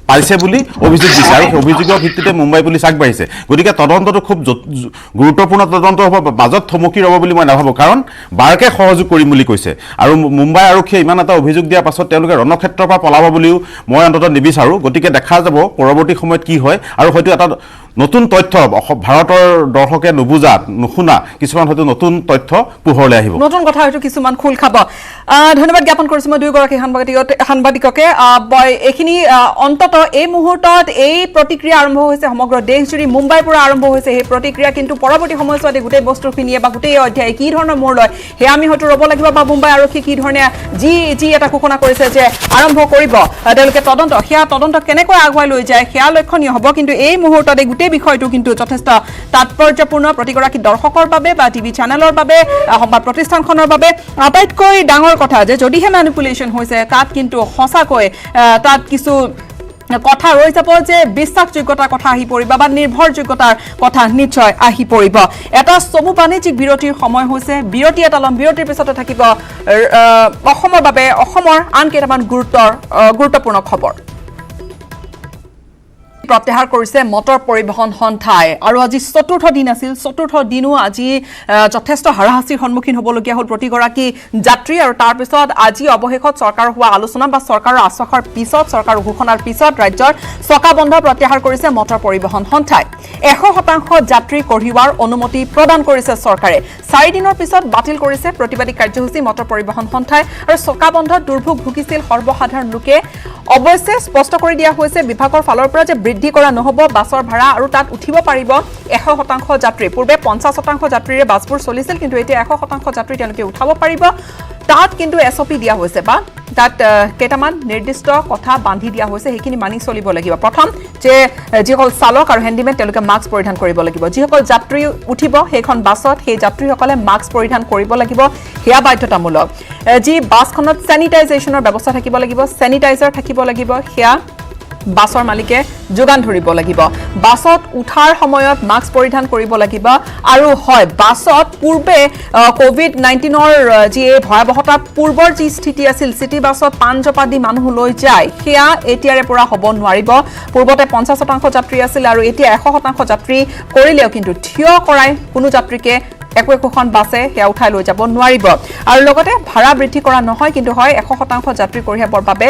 পাইছে বুলি অভিযোগ দিছে আৰু অভিযোগৰ ভিত্তিতে মুম্বাই পুলিচ আগবাঢ়িছে গতিকে তদন্তটো খুব গুৰুত্বপূৰ্ণ তদন্ত হ'ব বাজত থমকি ৰ'ব বুলি মই নাভাবোঁ কাৰণ বাৰ্কে সহযোগ কৰিম বুলি কৈছে আৰু মুম্বাই আৰক্ষীয়ে ইমান এটা অভিযোগ দিয়াৰ পাছত তেওঁলোকে ৰণক্ষেত্ৰৰ পৰা পলাব বুলিও মই অন্ততঃ নিবিচাৰোঁ গতিকে দেখা যাব পৰৱৰ্তী সময়ত কি হয় আৰু হয়তো এটা নতুন তথ্য ভাৰতৰ দৰ্শকে নুশুনা কিছুমান হয়তো নতুন তথ্য পোহৰলৈ আহিব নতুন কথা হয়তো কিছুমান খোল খাব ধন্যবাদ জ্ঞাপন কৰিছোঁ মই দুয়োগৰাকী সাংবাদিককে এইখিনি অন্ততঃ এই মুহূৰ্তত এই প্ৰতিক্ৰিয়া আৰম্ভ হৈছে সমগ্ৰ দেশজুৰি মুম্বাইৰ পৰা আৰম্ভ হৈছে সেই প্ৰতিক্ৰিয়া কিন্তু পৰৱৰ্তী সময়ছোৱাত গোটেই বস্তুখিনিয়ে বা গোটেই অধ্যায় কি ধৰণৰ মূৰ লয় সেয়া আমি হয়তো ৰ'ব লাগিব বা মুম্বাই আৰক্ষী কি ধৰণে যি এটা ঘোষণা কৰিছে যে আৰম্ভ কৰিব তেওঁলোকে তদন্ত সেয়া তদন্ত কেনেকৈ আগুৱাই লৈ যায় সেয়া লক্ষণীয় হ'ব কিন্তু এই মুহূৰ্তত এই গোটেই বিষয়টো কিন্তু যথেষ্ট তাৎপৰ্যপূৰ্ণ প্ৰতিগৰাকী দৰ্শকৰ বাবে বা টিভি চেনেলৰ বাবে সংবাদ প্ৰতিষ্ঠানখনৰ বাবে আটাইতকৈ ডাঙৰ কথা যে যদিহে মেনিপুলেশ্যন হৈছে তাত কিন্তু সঁচাকৈ তাত কিছু কথা ৰৈ যাব যে বিশ্বাসযোগ্যতাৰ কথা আহি পৰিব বা নিৰ্ভৰযোগ্যতাৰ কথা নিশ্চয় আহি পৰিব এটা চমু বাণিজ্যিক বিৰতিৰ সময় হৈছে বিৰতি এটা লম বিৰতিৰ পিছতে থাকিব অসমৰ বাবে অসমৰ আন কেইটামান গুৰুত্বপূৰ্ণ খবৰ প্ৰত্যাহাৰ কৰিছে মটৰ পৰিবহণ সন্থাই আৰু আজি চতুৰ্থ দিন আছিল চতুৰ্থ দিনো আজি যথেষ্ট হাৰাহাস্তিৰ সন্মুখীন হ'বলগীয়া হ'ল প্ৰতিগৰাকী যাত্ৰী আৰু তাৰ পিছত আজি অৱশেষত চৰকাৰৰ হোৱা আলোচনা বা চৰকাৰৰ আশ্বাসৰ পিছত চৰকাৰৰ ঘোষণাৰ পিছত ৰাজ্যৰ চকা বন্ধ প্ৰত্যাহাৰ কৰিছে মটৰ পৰিবহণ সন্থাই 100% যাত্ৰী কঢ়িওৱাৰ অনুমতি প্ৰদান কৰিছে চৰকাৰে 4 দিনৰ পিছত বাতিল কৰিছে প্ৰতিবাদী কাৰ্যসূচী মটৰ পৰিবহণ সন্থাই আৰু চকা বন্ধত দুৰ্ভোগ ভুগিছিল সৰ্বসাধাৰণ লোকে অৱশ্যে স্পষ্ট কৰি দিয়া হৈছে বিভাগৰ ফালৰ পৰা যে বৃদ্ধি কৰা নহব বাছৰ ভাড়া আৰু তাত উঠিব পাৰিব 100% যাত্ৰী পূৰ্বে 50% যাত্ৰীৰে বাছবোৰ চলিছিল কিন্তু এতিয়া 100% যাত্ৰী তেওঁলোকে উঠাব পাৰিব তাত কিন্তু এছঅপি দিয়া হৈছে বা তাত কেইটামান নিৰ্দিষ্ট কথা বান্ধি দিয়া হৈছে সেইখিনি মানি চলিব লাগিব প্ৰথম যে যিসকল চালক আৰু হেণ্ডিমেন তেওঁলোকে মাস্ক পৰিধান কৰিব লাগিব যিসকল যাত্ৰী উঠিব সেইখন বাছত সেই যাত্ৰীসকলে মাস্ক পৰিধান কৰিব লাগিব হেয়া বাধ্যতামূলক যি বাছখনত স্যানিটাইজেশনৰ ব্যৱস্থা থাকিব লাগিব স্যানিটাইজাৰ থাকিব লাগিব হেয়া বাছৰ মালিকে যোগান ধৰিব লাগিব বাছত উঠাৰ সময়ত মাস্ক পৰিধান কৰিব লাগিব আৰু হয় বাছত পূৰ্বে কোভিড-19ৰ যি ভয়াৱহতা পূৰ্বৰ যি স্থিতি আছিল সিটি বাছত পাঞ্জপা দি মানুহ লৈ যায় হেয়া এতিয়াৰে পৰা হ'ব নোৱাৰিব পূৰ্বতে 50% যাত্ৰী আছিল আৰু এতিয়া 100% যাত্ৰী কৰিলেও কিন্তু থিয় কৰাই কোনো যাত্ৰীকে একোখন বাছে হেয়া উঠাই লৈ যাব নোৱাৰিব আৰু লগতে ভাড়া বৃদ্ধি কৰা নহয় কিন্তু হয় 100% যাত্ৰী কঢ়িয়াবৰ বাবে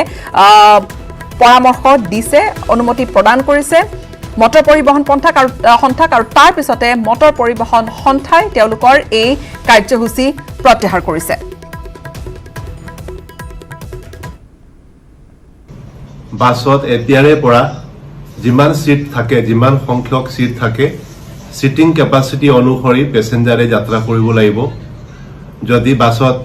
পৰামৰ্শ দিছে অনুমতি প্ৰদান কৰিছে মটৰ পৰিবহণ সন্থাক আৰু তাৰ পিছতে মটৰ পৰিবহণ সন্থাই তেওঁলোকৰ এই কাৰ্যসূচী প্ৰত্যাহাৰ কৰিছে বাছত এতিয়াৰে পৰা যিমান সিট থাকে যিমান সংখ্যক সিট থাকে সিটিং কেপাসিটি অনুসৰি পেসেঞ্জাৰে যাত্ৰা কৰিব লাগিব যদি বাছত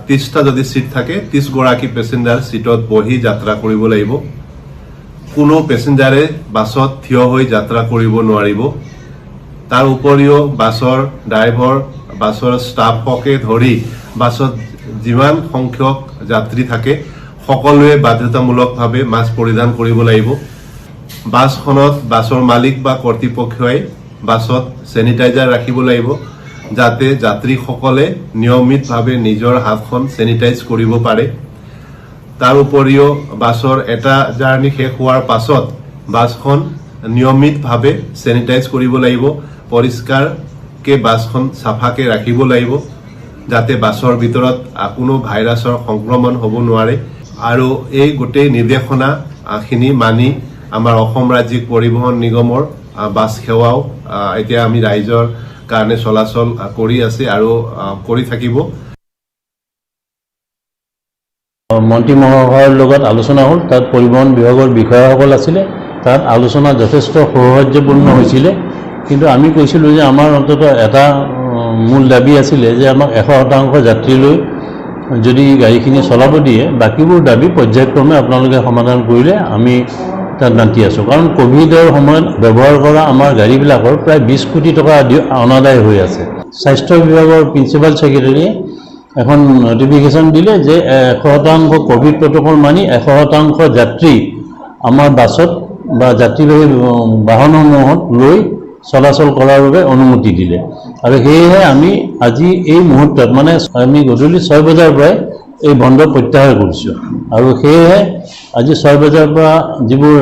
30টা যদি সিট থাকে 30 গৰাকী পেসেঞ্জাৰ সিটত বহি যাত্ৰা কৰিব লাগিব কোনো পেসেঞ্জাৰে বাছত থিয় হৈ যাত্ৰা কৰিব নোৱাৰিব তাৰ উপৰিও বাছৰ ড্ৰাইভাৰ বাছৰ ষ্টাফকে ধৰি বাছত যিমান সংখ্যক যাত্ৰী থাকে সকলোৱে বাধ্যতামূলকভাৱে মাস্ক পৰিধান কৰিব লাগিব বাছখনত বাছৰ মালিক বা কৰ্তৃপক্ষই বাছত স্যানিটাইজাৰ ৰাখিব লাগিব যাতে যাত্ৰীসকলে নিয়মিতভাৱে নিজৰ হাতখন স্যানিটাইজ কৰিব পাৰে তাৰ উপৰিও বাছৰ এটা জাৰ্নি শেষ হোৱাৰ পাছত বাছখন নিয়মিতভাৱে স্যানিটাইজ কৰিব লাগিব পৰিষ্কাৰকে বাছখন সাফাকে ৰাখিব লাগিব যাতে বাছৰ ভিতৰত কোনো ভাইৰাছৰ সংক্ৰমণ হ'ব নোৱাৰে আৰু এই গোটেই নিৰ্দেশনা খিনি মানি আমাৰ অসম ৰাজ্যিক পৰিবহণ নিগমৰ বাছ সেৱাও এতিয়া আমি ৰাইজৰ কাৰণে চলাচল কৰি আছে আৰু কৰি থাকিব মন্ত্ৰী মহোদয়ৰ লগত আলোচনা হ'ল তাত পৰিবহণ বিভাগৰ বিষয়াসকল আছিলে তাত আলোচনা যথেষ্ট সৌহাৰ্দ্যপূৰ্ণ হৈছিলে কিন্তু আমি কৈছিলোঁ যে আমাৰ অন্তত এটা মূল দাবী আছিলে যে আমাক 100% যাত্ৰী লৈ যদি গাড়ীখিনি চলাব দিয়ে বাকীবোৰ দাবী পৰ্যায়ক্ৰমে আপোনালোকে সমাধান কৰিলে আমি তাত নাতি আছোঁ কাৰণ কোভিডৰ সময়ত ব্যৱহাৰ কৰা আমাৰ গাড়ীবিলাকৰ প্ৰায় 20 কোটি টকা অনাদায় হৈ আছে স্বাস্থ্য বিভাগৰ প্ৰিন্সিপাল ছেক্ৰেটাৰীয়ে এখন নোটিফিকেশ্যন দিলে যে 100% কোভিড প্ৰটকল মানি 100% যাত্ৰী আমাৰ বাছত বা যাত্ৰীবাহী বাহনসমূহত লৈ চলাচল কৰাৰ বাবে অনুমতি দিলে আৰু সেয়েহে আমি আজি এই মুহূৰ্তত মানে আমি গধূলি 6 বজাৰ পৰাই এই বন্ধ প্ৰত্যাহাৰ কৰিছোঁ আৰু সেয়েহে আজি 6 বজাৰ পৰা যিবোৰ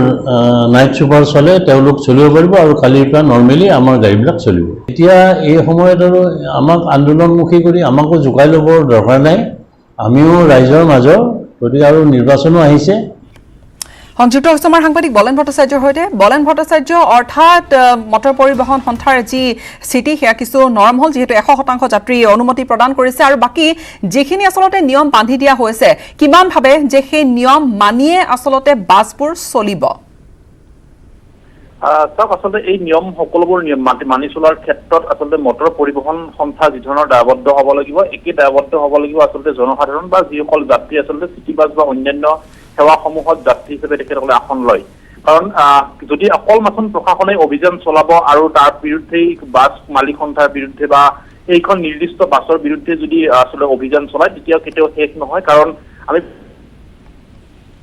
নাইট ছুপাৰ চলে তেওঁলোক চলিব পাৰিব আৰু কালিৰ পৰা নৰ্মেলি আমাৰ গাড়ীবিলাক চলিব এতিয়া এই সময়ত আৰু আমাক আন্দোলনমুখী কৰি আমাকো জোকাই ল'বৰ দৰকাৰ নাই আমিও ৰাইজৰ মাজৰ গতিকে আৰু নিৰ্বাচনো আহিছে সংযুক্ত হৈছে আমাৰ সাংবাদিক বলেন ভট্টাচাৰ্যৰ সৈতে বলেন ভট্টাচাৰ্য অৰ্থাৎ মটৰ পৰিবহণ সন্থাৰ যি স্থিতি সেয়া কিছু নৰম হ'ল যিহেতু 100% যাত্ৰী অনুমতি প্ৰদান কৰিছে আৰু বাকী যিখিনি আচলতে নিয়ম বান্ধি দিয়া হৈছে কিমান ভাবে যে সেই নিয়ম মানিয়ে আচলতে বাছবোৰ চলিব চাওক আচলতে এই নিয়ম সকলোবোৰ নিয়ম মানি চলাৰ ক্ষেত্ৰত আচলতে মটৰ পৰিবহণ সন্থা যি ধৰণৰ দায়বদ্ধ হ'ব লাগিব একে দায়বদ্ধ হ'ব লাগিব আচলতে জনসাধাৰণ বা যিসকল যাত্ৰী আচলতে চিটি বাছ বা অন্যান্য সেৱাসমূহত যাত্ৰী হিচাপে তেখেতসকলে আসন লয় কাৰণ যদি অকল মাথোন প্ৰশাসনে অভিযান চলাব আৰু তাৰ বিৰুদ্ধে বাছ মালিক সন্থাৰ বিৰুদ্ধে বা এইখন নিৰ্দিষ্ট বাছৰ বিৰুদ্ধে যদি আসলে অভিযান চলায় তেতিয়া কেতিয়াও শেষ নহয় কাৰণ আমি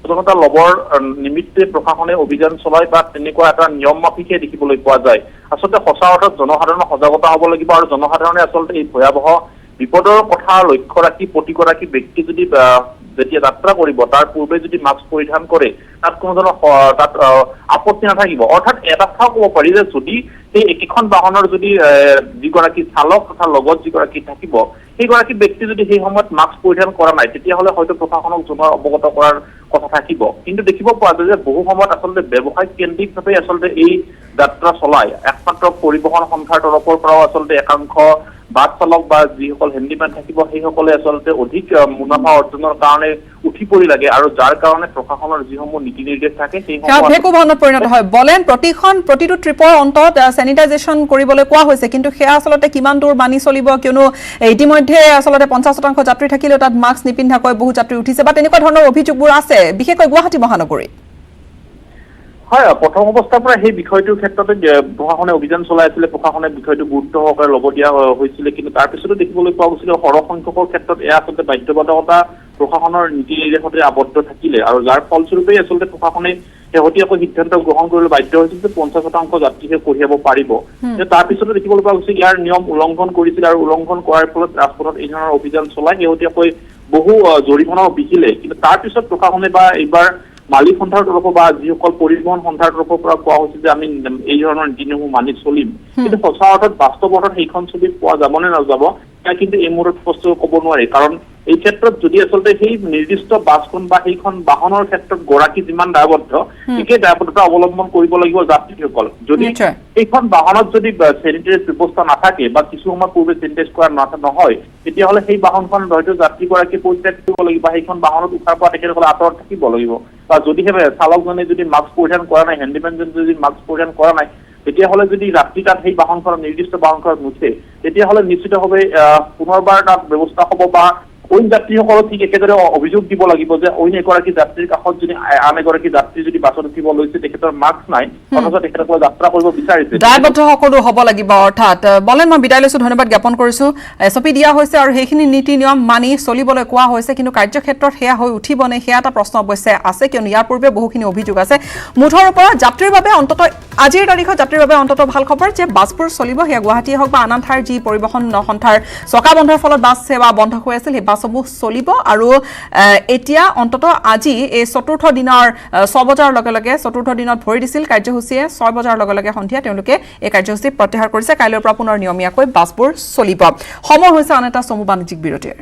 সচেতনতা ল'বৰ নিমিত্তে প্ৰশাসনে অভিযান চলায় বা তেনেকুৱা এটা নিয়ম মাফিকে দেখিবলৈ পোৱা যায় আচলতে সঁচা অৰ্থত জনসাধাৰণৰ সজাগতা হ'ব লাগিব আৰু জনসাধাৰণে আচলতে এই ভয়াৱহ বিপদৰ কথা লক্ষ্য ৰাখি প্ৰতিগৰাকী ব্যক্তি যদি যেতিয়া যাত্ৰা কৰিব তাৰ পূৰ্বে যদি মাস্ক পৰিধান কৰে তাত কোনো ধৰণৰ তাত আপত্তি নাথাকিব অৰ্থাৎ এটা কথা ক'ব পাৰি যে যদি সেই একেখন বাহনৰ যদি যিগৰাকী চালক তথা লগত যিগৰাকী থাকিব সেইগৰাকী ব্যক্তি যদি সেই সময়ত মাস্ক পৰিধান কৰা নাই তেতিয়াহ'লে হয়তো প্ৰশাসনক জনোৱা অৱগত কৰাৰ কথা থাকিব কিন্তু দেখিব পোৱা যায় যে বহু সময়ত আচলতে ব্যৱসায়িক কেন্দ্ৰিকভাৱে আচলতে এই যাত্ৰা চলায় একমাত্ৰ পৰিবহণ সন্থাৰ তৰফৰ পৰাও আচলতে একাংশ বাছ চালক বা যিসকল হেণ্ডিমেন থাকিব সেইসকলে আচলতে অধিক মুনাফা অৰ্জনৰ কাৰণে উঠি পৰি লাগে আৰু যাৰ কাৰণে প্ৰশাসনৰ যিসমূহ নীতি নিৰ্দেশ থাকে সেইসমূহ ভেকু ভাওনাত পৰিণত হয় বলেন প্ৰতিটো ট্ৰিপৰ অন্তত স্যানিটাইজেশ্যন কৰিবলৈ কোৱা হৈছে কিন্তু সেয়া আচলতে কিমান দূৰ মানি চলিব কিয়নো ইতিমধ্যে আচলতে 50% যাত্ৰী থাকিলেও তাত মাস্ক নিপিন্ধাকৈ বহু যাত্ৰী উঠিছে বা তেনেকুৱা ধৰণৰ অভিযোগবোৰ আছে বিশেষকৈ গুৱাহাটী মহানগৰী হয় প্ৰথম অৱস্থাৰ পৰা সেই বিষয়টোৰ ক্ষেত্ৰতে প্ৰশাসনে অভিযান চলাই আছিলে প্ৰশাসনে বিষয়টো গুৰুত্ব সহকাৰে ল'ব দিয়া হৈছিল কিন্তু তাৰ পিছতো দেখিবলৈ পোৱা গৈছিল সৰহসংখ্যকৰ ক্ষেত্ৰত এয়া আচলতে বাধ্যবাধকতা প্ৰশাসনৰ নীতি নিৰ্দেশতে আবদ্ধ থাকিলে আৰু যাৰ ফলস্বৰূপে আচলতে প্ৰশাসনে শেহতীয়াকৈ সিদ্ধান্ত গ্ৰহণ কৰিবলৈ বাধ্য হৈছিল যে 50% যাত্ৰীহে কঢ়িয়াব পাৰিব তাৰ পিছতো দেখিবলৈ পোৱা গৈছিল ইয়াৰ নিয়ম উলংঘন কৰিছিল আৰু উলংঘন কৰাৰ ফলত ৰাজপথত এই ধৰণৰ অভিযান চলাই শেহতীয়াকৈ বহু জৰিমনাও বিহিলে কিন্তু তাৰ পিছত প্ৰশাসনে বা এইবাৰ মালিক সন্থাৰ তৰফৰ বা যিসকল পৰিবহণ সন্থাৰ তৰফৰ পৰা কোৱা হৈছে যে আমি এই ধৰণৰ নীতি নিয়মসমূহ মানি চলিম কিন্তু সঁচা অৰ্থত বাস্তৱ অৰ্থত সেইখন ছবি পোৱা যাব নে নাযাব কিন্তু এই মুহূৰ্তত স্পষ্ট ক'ব নোৱাৰি কাৰণ এই ক্ষেত্ৰত যদি আচলতে সেই নিৰ্দিষ্ট বাছখন বা সেইখন বাহনৰ ক্ষেত্ৰত গৰাকী যিমান দায়বদ্ধ একেই দায়বদ্ধতা অৱলম্বন কৰিব লাগিব যাত্ৰীসকল যদি সেইখন বাহনত যদি চেনিটাইজ ব্যৱস্থা নাথাকে বা কিছু সময় পূৰ্বে চেনিটাইজ কৰা নহয় তেতিয়াহ'লে সেই বাহনখন হয়তো যাত্ৰীগৰাকী পৰিত্যাগ কৰিব লাগিব বা সেইখন বাহনত উঠাৰ পৰা তেখেতসকলে আঁতৰত থাকিব লাগিব বা যদিহে চালকজনে যদি মাস্ক পৰিধান কৰা নাই হেণ্ডিমেনজনে যদি মাস্ক পৰিধান কৰা নাই তেতিয়াহ'লে যদি ৰাত্ৰি তাত সেই বাহনখনত নিৰ্দিষ্ট বাহনখনত নুঠে তেতিয়াহ'লে নিশ্চিতভাৱে পুনৰবাৰ তাত ব্যৱস্থা হ'ব বা অইন যাত্ৰীসকলক ঠিক একেদৰে অভিযোগ দিব লাগিব যে অইন এগৰাকী যাত্ৰীৰ কাষত যদি আন এগৰাকী যাত্ৰী যদি বাছত উঠিব লৈছে তেখেতৰ মাস্ক নাই অথচ তেখেতসকলে যাত্ৰা কৰিব বিচাৰিছে দায়বদ্ধ সকলো হ'ব লাগিব অৰ্থাৎ বলেন মই বিদায় লৈছো ধন্যবাদ জ্ঞাপন কৰিছো এছপি দিয়া হৈছে আৰু সেইখিনি নীতি নিয়ম মানি চলিবলৈ কোৱা হৈছে কিন্তু কাৰ্যক্ষেত্ৰত সেয়া হৈ উঠিবনে সেয়া এটা প্ৰশ্ন অৱশ্যে আছে কিয়নো ইয়াৰ পূৰ্বে বহুখিনি অভিযোগ আছে মুঠৰ ওপৰত যাত্ৰীৰ বাবে অন্তত আজিৰ তাৰিখত যাত্ৰীৰ বাবে অন্তত ভাল খবৰ যে বাছবোৰ চলিব সেয়া গুৱাহাটীয়ে হওক বা আন ঠাইৰ যি পৰিবহণ সন্থাৰ চকা বন্ধৰ ফলত বাছ সেৱা বন্ধ হৈ আছিল সেই বাছসমূহ চলিব আৰু এতিয়া অন্তত আজি এই চতুৰ্থ দিনৰ 6 বজাৰ লগে লগে চতুৰ্থ দিনত ভৰি দিছিল কাৰ্যসূচীয়ে 6 বজাৰ লগে লগে সন্ধিয়া তেওঁলোকে এই কাৰ্যসূচী প্ৰত্যাহাৰ কৰিছে কাইলৈৰ পৰা পুনৰ নিয়মীয়াকৈ বাছবোৰ চলিব সময় হৈছে আন এটা চমু বাণিজ্যিক বিৰতিৰ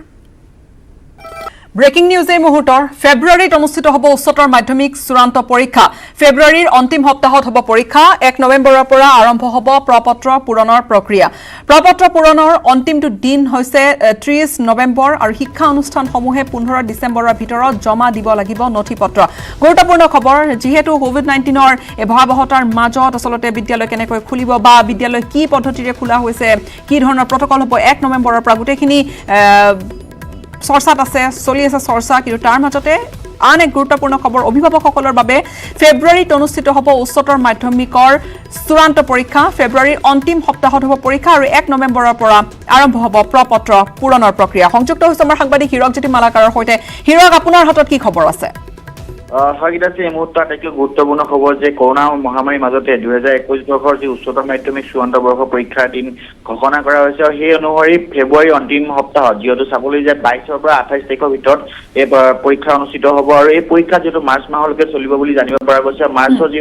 ব্ৰেকিং নিউজ এই মুহূৰ্তৰ ফেব্ৰুৱাৰীত অনুষ্ঠিত হ'ব উচ্চতৰ মাধ্যমিক চূড়ান্ত পৰীক্ষা ফেব্ৰুৱাৰীৰ অন্তিম সপ্তাহত হ'ব পৰীক্ষা 1 নৱেম্বৰৰ পৰা আৰম্ভ হ'ব প্ৰপত্ৰ পূৰণৰ প্ৰক্ৰিয়া প্ৰপত্ৰ পূৰণৰ অন্তিমটো দিন হৈছে 30 নৱেম্বৰ আৰু শিক্ষা অনুষ্ঠানসমূহে 15 ডিচেম্বৰৰ ভিতৰত জমা দিব লাগিব নথিপত্ৰ গুৰুত্বপূৰ্ণ খবৰ যিহেতু কোভিড-19ৰ এই ভয়াৱহতাৰ মাজত আচলতে বিদ্যালয় কেনেকৈ খুলিব বা বিদ্যালয় কি পদ্ধতিৰে খোলা হৈছে কি ধৰণৰ প্ৰটকল হ'ব 1 নৱেম্বৰৰ পৰা গোটেইখিনি চৰ্চাত আছে চলি আছে চৰ্চা কিন্তু তাৰ মাজতে আন এক গুৰুত্বপূৰ্ণ খবৰ অভিভাৱকসকলৰ বাবে ফেব্ৰুৱাৰীত অনুষ্ঠিত হ'ব উচ্চতৰ মাধ্যমিকৰ চূড়ান্ত পৰীক্ষা ফেব্ৰুৱাৰীৰ অন্তিম সপ্তাহত হ'ব পৰীক্ষা আৰু 1 নৱেম্বৰৰ পৰা আৰম্ভ হ'ব প্ৰপত্ৰ পূৰণৰ প্ৰক্ৰিয়া সংযুক্ত হৈছে আমাৰ সাংবাদিক হিৰকজ্যোতি মালাকাৰৰ সৈতে হিৰক আপোনাৰ হাতত কি খবৰ আছে স্বাগত এই মুহূৰ্তত আটাইতকৈ গুৰুত্বপূৰ্ণ খবৰ যে কৰোনা মহামাৰীৰ মাজতে 2021 বৰ্ষৰ যি উচ্চতৰ মাধ্যমিক চূড়ান্ত বৰ্ষ পৰীক্ষাৰ দিন ঘোষণা কৰা হৈছে আৰু সেই অনুসৰি ফেব্ৰুৱাৰীৰ অন্তিম সপ্তাহত যিহেতু চাবলৈ যায় 22 পৰা 28 তাৰিখৰ ভিতৰত এই পৰীক্ষা অনুষ্ঠিত হ'ব আৰু এই পৰীক্ষা যিহেতু মাৰ্চ মাহলৈকে চলিব বুলি জানিব পৰা গৈছে মাৰ্চৰ যি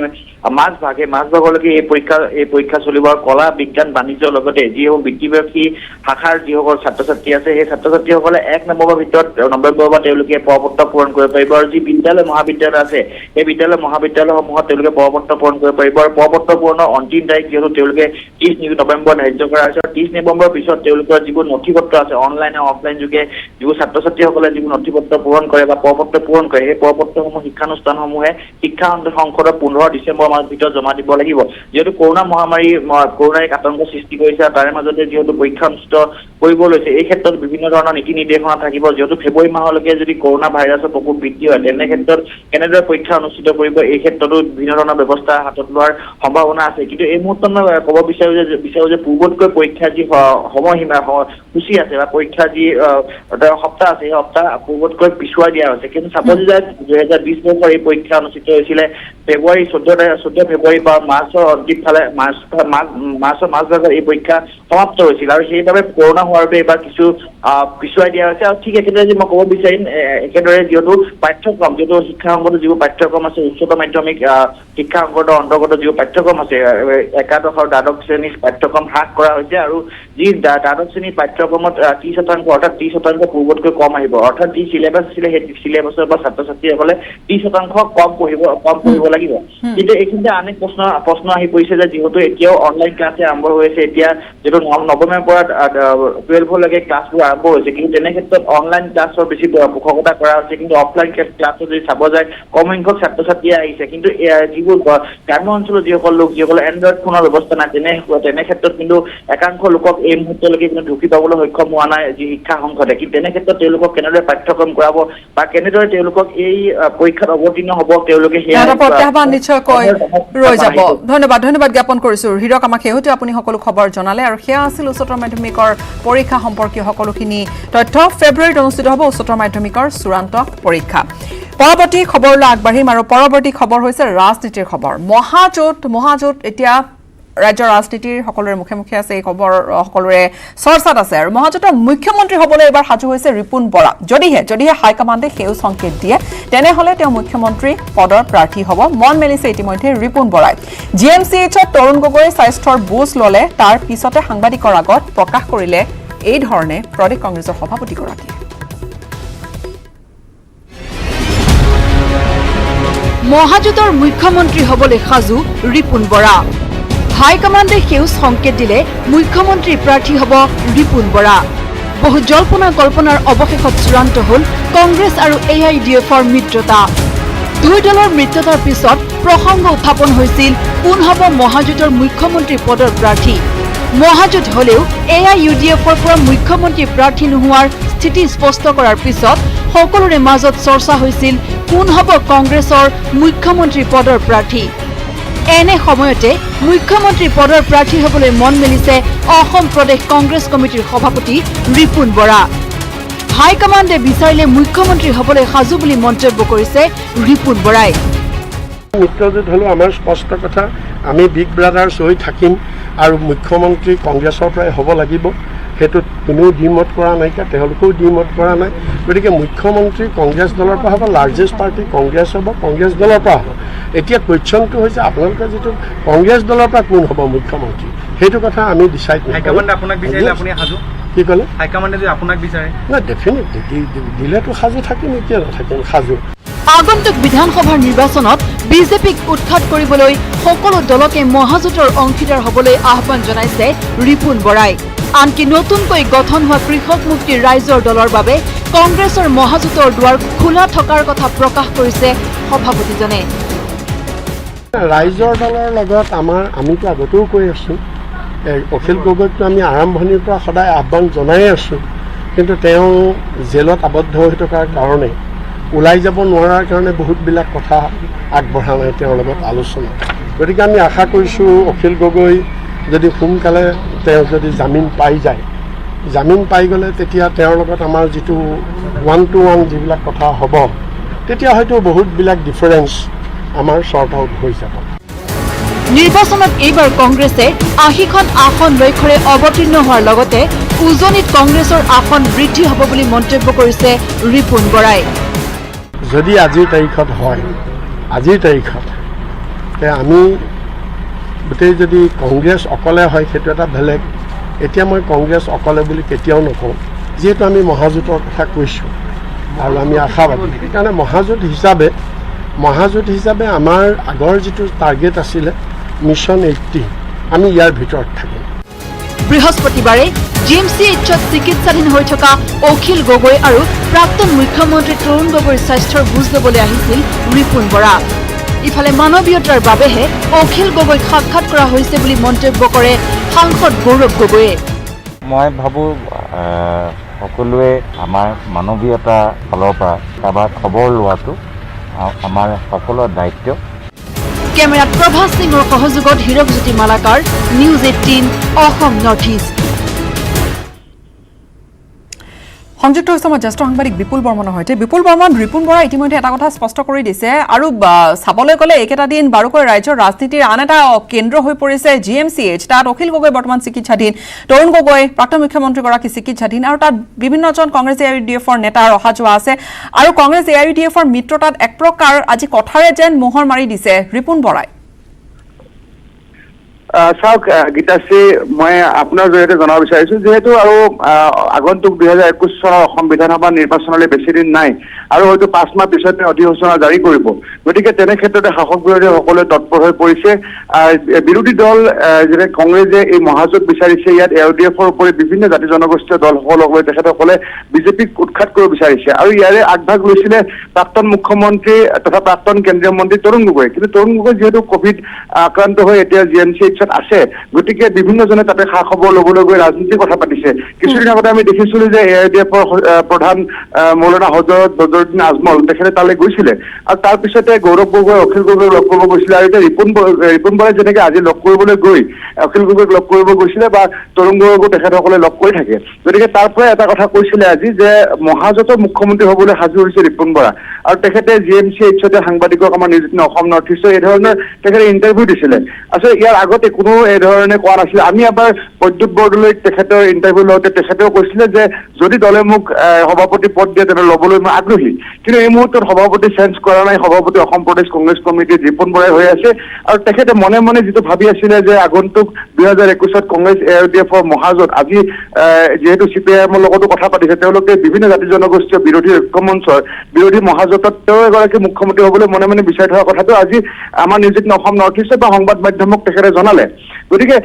মাৰ্চ ভাগলৈকে এই পৰীক্ষা চলিব আৰু কলা বিজ্ঞান বাণিজ্যৰ লগতে যিসমূহ বৃত্তিবিষয়ী শাখাৰ যিসকল ছাত্ৰ ছাত্ৰী আছে সেই ছাত্ৰ ছাত্ৰীসকলে 1 নৱেম্বৰৰ ভিতৰত নৱেম্বৰৰ পৰা তেওঁলোকে প্ৰপত্ৰ পূৰণ কৰিব পাৰিব আৰু যি বিদ্যালয় মহাবিদ্যালয় আছে এই বিদ্যালয় মহাবিদ্যালয়সমূহত তেওঁলোকে প্ৰপত্ৰ পূৰণ কৰিব পাৰিব আৰু প্ৰপত্ৰ পূৰণৰ অন্তিম তাৰিখ যিহেতু তেওঁলোকে 30 নৱেম্বৰ ধাৰ্য কৰা হৈছে আৰু 30 নৱেম্বৰৰ পিছত তেওঁলোকৰ যিবোৰ নথিপত্ৰ আছে অনলাইন আৰু অফলাইন যোগে যিবোৰ ছাত্ৰ ছাত্ৰীসকলে যিবোৰ নথিপত্ৰ পূৰণ কৰে বা প্ৰপত্ৰ পূৰণ কৰে সেই প্ৰপত্ৰসমূহ শিক্ষানুষ্ঠানসমূহে শিক্ষা সংসদৰ 15 ডিচেম্বৰ মাহৰ ভিতৰত জমা দিব লাগিব যিহেতু কৰোনাৰ এক আতংক সৃষ্টি কৰিছে আৰু তাৰে মাজতে যিহেতু পৰীক্ষা অনুষ্ঠিত কৰিব লৈছে এই ক্ষেত্ৰত বিভিন্ন ধৰণৰ নীতি নিৰ্দেশনা থাকিব যিহেতু ফেব্ৰুৱাৰী মাহলৈকে যদি কৰোনা ভাইৰাছৰ প্ৰকোপ বৃদ্ধি হয় তেনে ক্ষেত্ৰত কেনেদৰে পৰীক্ষা অনুষ্ঠিত কৰিব এই ক্ষেত্ৰতো বিভিন্ন ধৰণৰ ব্যৱস্থা হাতত লোৱাৰ সম্ভাৱনা আছে কিন্তু এই মুহূৰ্তত মই ক'ব বিচাৰো যে পূৰ্বতকৈ পৰীক্ষা যি সময়সীমা সূচী আছে বা পৰীক্ষা যি সপ্তাহ আছে সেই সপ্তাহ পূৰ্বতকৈ পিছুৱাই দিয়া হৈছে কিন্তু চাব যে 2020 বৰ্ষৰ এই পৰীক্ষা অনুষ্ঠিত হৈছিলে ফেব্ৰুৱাৰী 14 ফেব্ৰুৱাৰী বা মাৰ্চৰ অন্তিম ফালে মাৰ্চৰ মাজভাগত এই পৰীক্ষা সমাপ্ত হৈছিল আৰু সেইবাবে কৰোণা হোৱাৰ বাবে এইবাৰ কিছু পিছুৱাই দিয়া হৈছে আৰু ঠিক একেদৰে মই ক'ব বিচাৰিম একেদৰে যিহেতু পাঠ্যক্ৰম যিহেতু শিক্ষা সংগত যিবোৰ পাঠ্যক্ৰম আছে উচ্চতৰ মাধ্যমিক শিক্ষা সংগত অন্তৰ্গত যিবোৰ পাঠ্যক্ৰম আছে একাদশ আৰু দ্বাদশ শ্ৰেণীৰ পাঠ্যক্ৰম হ্ৰাস কৰা হৈছে আৰু যি দ্বাদশ শ্ৰেণীৰ পাঠ্যক্ৰমত 30% অৰ্থাৎ 30% পূৰ্বতকৈ কম আহিব অৰ্থাৎ যি চিলেবাছ আছিলে সেই চিলেবাছৰ পৰা ছাত্ৰ ছাত্ৰীসকলে 30% কম পঢ়িব লাগিব কিন্তু এইখিনিতে আন এক প্ৰশ্ন আহি পৰিছে যে যিহেতু এতিয়াও অনলাইন ক্লাছে আৰম্ভ হৈ আছে এতিয়া যিহেতু নৱমৰ পৰা 12লৈকে ক্লাছবোৰ আৰম্ভ হৈছে কিন্তু তেনে ক্ষেত্ৰত অনলাইন ক্লাছৰ বেছি পোষকতা কৰা হৈছে কিন্তু অফলাইন ক্লাছত যদি চাব যায় কম সংখ্যক ছাত্ৰ ছাত্ৰীয়ে আহিছে কিন্তু যিবোৰ গ্ৰাম্য অঞ্চলৰ যিসকলে এণ্ড্ৰইড ফোনৰ ব্যৱস্থা নাই তেনে ক্ষেত্ৰত কিন্তু একাংশ লোকক এই মুহূৰ্তলৈকে কিন্তু ঢুকি পাবলৈ সক্ষম হোৱা নাই যি শিক্ষা সংসদে কিন্তু তেনে ক্ষেত্ৰত তেওঁলোকক কেনেদৰে পাঠ্যক্ৰম কৰাব বা কেনেদৰে তেওঁলোকক এই পৰীক্ষাত অৱতীৰ্ণ হ'ব তেওঁলোকে প্ৰত্যাহ্বান নিশ্চয়কৈ ৰৈ যাব ধন্যবাদ জ্ঞাপন কৰিছো হীৰক আমাক শেহতীয়া আপুনি সকলো খবৰ জনালে আৰু সেয়া আছিল উচ্চতৰ মাধ্যমিকৰ পৰীক্ষা সম্পৰ্কীয় সকলোখিনি তথ্য ফেব্ৰুৱাৰীত অনুষ্ঠিত হ'ব উচ্চতৰ মাধ্যমিকৰ চূড়ান্ত পৰীক্ষা পৰৱৰ্তী খবৰলৈ আগবাঢ়িম আৰু পৰৱৰ্তী খবৰ হৈছে ৰাজনীতিৰ খবৰ মহাজোঁট এতিয়া ৰাজ্যৰ ৰাজনীতিৰ সকলোৰে মুখে মুখে আছে এই খবৰ সকলোৰে চৰ্চাত আছে আৰু মহাজোঁটৰ মুখ্যমন্ত্ৰী হ'বলৈ এবাৰ সাজু হৈছে ৰিপুণ বৰা যদিহে হাইকমাণ্ডে সেউজ সংকেত দিয়ে তেনেহ'লে তেওঁ মুখ্যমন্ত্ৰী পদৰ প্ৰাৰ্থী হ'ব মন মেলিছে ইতিমধ্যে ৰিপুণ বৰাই GMCHত তৰুণ গগৈৰ স্বাস্থ্যৰ বুজ ল'লে তাৰ পিছতে সাংবাদিকৰ আগত প্ৰকাশ কৰিলে এই ধৰণে প্ৰদেশ কংগ্ৰেছৰ সভাপতিগৰাকীয়ে মহাজোঁটৰ মুখ্যমন্ত্ৰী হ'বলৈ সাজু ৰিপুণ বৰা হাইকমাণ্ডে সেউজ সংকেত দিলে মুখ্যমন্ত্ৰী প্ৰাৰ্থী হ'ব ৰিপুণ বৰা বহু জল্পনা কল্পনাৰ অৱশেষত চূড়ান্ত হ'ল কংগ্ৰেছ আৰু AIUDFৰ মিত্ৰতা দুই দলৰ মিত্ৰতাৰ পিছত প্ৰসংগ উত্থাপন হৈছিল কোন হ'ব মহাজোঁটৰ মুখ্যমন্ত্ৰী পদৰ প্ৰাৰ্থী মহাজোঁট হ'লেও AIUDFৰ পৰা মুখ্যমন্ত্ৰী প্ৰাৰ্থী নোহোৱাৰ স্থিতি স্পষ্ট কৰাৰ পিছত সকলোৰে মাজত চৰ্চা হৈছিল কোন হ'ব কংগ্ৰেছৰ মুখ্যমন্ত্ৰী পদৰ প্ৰাৰ্থী এনে সময়তে মুখ্যমন্ত্ৰী পদৰ প্ৰাৰ্থী হ'বলৈ মন মেলিছে অসম প্ৰদেশ কংগ্ৰেছ কমিটিৰ সভাপতি ৰিপুণ বৰা হাইকমাণ্ডে বিচাৰিলে মুখ্যমন্ত্ৰী হ'বলৈ সাজু বুলি মন্তব্য কৰিছে ৰিপুণ বৰাই মিত্ৰজোঁট হ'লেও আমাৰ স্পষ্ট কথা আমি বিগ ব্ৰাদাৰ্ছ হৈ থাকিম আৰু মুখ্যমন্ত্ৰী কংগ্ৰেছৰ পৰাই হ'ব লাগিব সেইটোত কোনেও দ্বিমত কৰা নাইকিয়া তেওঁলোকেও দ্বিমত কৰা নাই গতিকে মুখ্যমন্ত্ৰী কংগ্ৰেছ দলৰ পৰা হ'ব লাৰ্জেষ্ট পাৰ্টি কংগ্ৰেছ হ'ব কংগ্ৰেছ দলৰ পৰা হ'ব এতিয়া কুৱেশ্যনটো হৈছে আপোনালোকে যিটো কংগ্ৰেছ দলৰ পৰা কোন হ'ব মুখ্যমন্ত্ৰী সেইটো কথা আমি ডিচাইড কি ক'লে নাই ডেফিনেটলি দিলেতো সাজু থাকিম এতিয়া নাথাকিম সাজু আগন্তুক বিধানসভাৰ নিৰ্বাচনত বিজেপিক উৎখাত কৰিবলৈ সকলো দলকে মহাজোঁটৰ অংশীদাৰ হ'বলৈ আহ্বান জনাইছে ৰিপুণ বৰাই আনকি নতুনকৈ গঠন হোৱা কৃষক মুক্তি ৰাইজৰ দলৰ বাবে কংগ্ৰেছৰ মহাজোঁটৰ দুৱাৰ খোলা থকাৰ কথা প্ৰকাশ কৰিছে সভাপতিজনে ৰাইজৰ দলৰ লগত আমিতো আগতেও কৈ আছোঁ অখিল গগৈকটো আমি আৰম্ভণিৰ পৰা সদায় আহ্বান জনাই আছোঁ কিন্তু তেওঁ জেলত আবদ্ধ হৈ থকাৰ কাৰণে ওলাই যাব নোৱাৰাৰ কাৰণে বহুতবিলাক কথা আগবঢ়া নাই তেওঁৰ লগত আলোচনা গতিকে আমি আশা কৰিছোঁ অখিল গগৈ যদি সোনকালে তেওঁ যদি জামিন পাই গ'লে তেতিয়া তেওঁৰ লগত আমাৰ যিটো 1-to-1 যিবিলাক কথা হ'ব তেতিয়া হয়তো বহুতবিলাক ডিফাৰেঞ্চ আমাৰ শ্বৰ্ট আউট হৈ যাব নিৰ্বাচনত এইবাৰ কংগ্ৰেছে 80খন আসন লক্ষ্যৰে অৱতীৰ্ণ হোৱাৰ লগতে উজনিত কংগ্ৰেছৰ আসন বৃদ্ধি হ'ব বুলি মন্তব্য কৰিছে ৰিপুণ বৰাই যদি আজিৰ তাৰিখত আমি গোটেই যদি কংগ্ৰেছ অকলে হয় সেইটো এটা বেলেগ এতিয়া মই কংগ্ৰেছ অকলে বুলি কেতিয়াও নকওঁ যিহেতু আমি মহাজোঁটৰ কথা কৈছোঁ আৰু আমি আশাবাদী সেইকাৰণে মহাজোঁট হিচাপে আমাৰ আগৰ যিটো টাৰ্গেট আছিলে মিছন 80 আমি ইয়াৰ ভিতৰত থাকিম বৃহস্পতিবাৰে GMCHত চিকিৎসাধীন হৈ থকা অখিল গগৈ আৰু প্ৰাক্তন মুখ্যমন্ত্ৰী তৰুণ গগৈৰ স্বাস্থ্যৰ বুজ ল'বলৈ আহিছিল ৰিপুণ বৰা ইফালে মানৱীয়তাৰ বাবেহে অখিল গগৈক সাক্ষাৎ কৰা হৈছে বুলি মন্তব্য কৰে সাংসদ গৌৰৱ গগৈয়ে মই ভাবোঁ সকলোৱে আমাৰ মানৱীয়তা ফালৰ পৰা কাৰোবাৰ খবৰ লোৱাটো আমাৰ সকলোৰে দায়িত্ব। কেমেৰাত প্ৰভাস সিঙৰ সহযোগত Hirakjyoti Malakar, news 18 Assam north east. সংযুক্ত হৈছে মই জ্যেষ্ঠ সাংবাদিক বিপুল বৰ্মনৰ সৈতে। বিপুল বৰ্মন, ৰিপুণ বৰা ইতিমধ্যে এটা কথা স্পষ্ট কৰি দিছে আৰু চাবলৈ গ'লে এইকেইটা দিন বাৰুকৈ ৰাজ্যৰ ৰাজনীতিৰ আন এটা কেন্দ্ৰ হৈ পৰিছে GMCH। তাত অখিল গগৈ বৰ্তমান চিকিৎসাধীন, তৰুণ গগৈ প্ৰাক্তন মুখ্যমন্ত্ৰীগৰাকী চিকিৎসাধীন আৰু তাত বিভিন্নজন কংগ্ৰেছ AIUDFৰ নেতাৰ অহা যোৱা আছে আৰু কংগ্ৰেছ AIUDFৰ মিত্ৰতাত এক প্ৰকাৰ আজি কথাৰে যেন মোহৰ মাৰি দিছে ৰিপুণ বৰাই। চাওক গীতাশ্ৰী, মই আপোনাৰ জৰিয়তে জনাব বিচাৰিছো যিহেতু আৰু আগন্তুক 2021 চনৰ অসম বিধানসভা নিৰ্বাচনলৈ বেছি দিন নাই আৰু হয়তো 5 মাহ পিছতে অধিসূচনা জাৰি কৰিব। গতিকে তেনে ক্ষেত্ৰতে শাসক বিৰোধী সকলোৱে তৎপৰ হৈ পৰিছে। বিৰোধী দল যেনে কংগ্ৰেছে এই মহাজোঁট বিচাৰিছে, ইয়াত AIUDFৰ উপৰি বিভিন্ন জাতি জনগোষ্ঠীয় দলসকলক লৈ তেখেতসকলে বিজেপিক উৎখাত কৰিব বিচাৰিছে আৰু ইয়াৰে আগভাগ লৈছিলে প্ৰাক্তন মুখ্যমন্ত্ৰী তথা প্ৰাক্তন কেন্দ্ৰীয় মন্ত্ৰী তৰুণ গগৈ। কিন্তু তৰুণ গগৈ যিহেতু কোভিড আক্ৰান্ত হৈ এতিয়া GMCH আছে, গতিকে বিভিন্নজনে তাতে খা খবৰ ল'বলৈ গৈ ৰাজনীতিৰ কথা পাতিছে। কিছুদিন আগতে আমি দেখিছিলো যে AIUDFৰ প্ৰধান মৌলানা হজৰত বদৰুদ্দিন আজমল তেখেতে তালৈ গৈছিলে আৰু তাৰ পিছতে গৌৰৱ গগৈ, অখিল গগৈক লগ কৰিব গৈছিলে আৰু এতিয়া ৰিপুণ বৰাই যেনেকে আজি লগ কৰিবলৈ গৈ অখিল গগৈক লগ কৰিব গৈছিলে বা তৰুণ গগৈকো তেখেতসকলে লগ কৰি থাকে। গতিকে তাৰ পৰাই এটা কথা কৈছিলে আজি যে মহাজোঁটৰ মুখ্যমন্ত্ৰী হ'বলৈ সাজু হৈছে ৰিপুণ বৰা আৰু তেখেতে GMCHতে সাংবাদিকক আমাৰ নিউজ 18 অসম নৰ্থ ইষ্টৰ এই ধৰণৰ তেখেতে ইণ্টাৰভিউ দিছিলে। আচলতে ইয়াৰ আগতে কোনো এই ধৰণে কোৱা নাছিলে। আমি এবাৰ প্ৰদ্যুৎ বৰদলৈক তেখেতৰ ইণ্টাৰভিউ লওঁতে তেখেতেও কৈছিলে যে যদি দলে মোক সভাপতি পদ দিয়ে তেনে ল'বলৈ মই আগ্ৰহী, কিন্তু এই মুহূৰ্তত সভাপতি চেঞ্জ কৰা নাই। সভাপতি অসম প্ৰদেশ কংগ্ৰেছ কমিটিৰ ৰিপুণ বৰাই হৈ আছে আৰু তেখেতে মনে মনে যিটো ভাবি আছিলে যে আগন্তুক 2021 কংগ্ৰেছ AIUDFৰ মহাজোঁট আজি যিহেতু CPIMৰ লগতো কথা পাতিছে, তেওঁলোকে বিভিন্ন জাতি জনগোষ্ঠীয় বিৰোধী ঐক্য মঞ্চৰ বিৰোধী মহাজোঁটত তেওঁ এগৰাকী মুখ্যমন্ত্ৰী হ'বলৈ মনে মনে বিচাৰি থকা কথাটো আজি আমাৰ নিউজ 18 অসম নৰ্থ ইষ্ট বা সংবাদ মাধ্যমক তেখেতে জনালে। গতিকে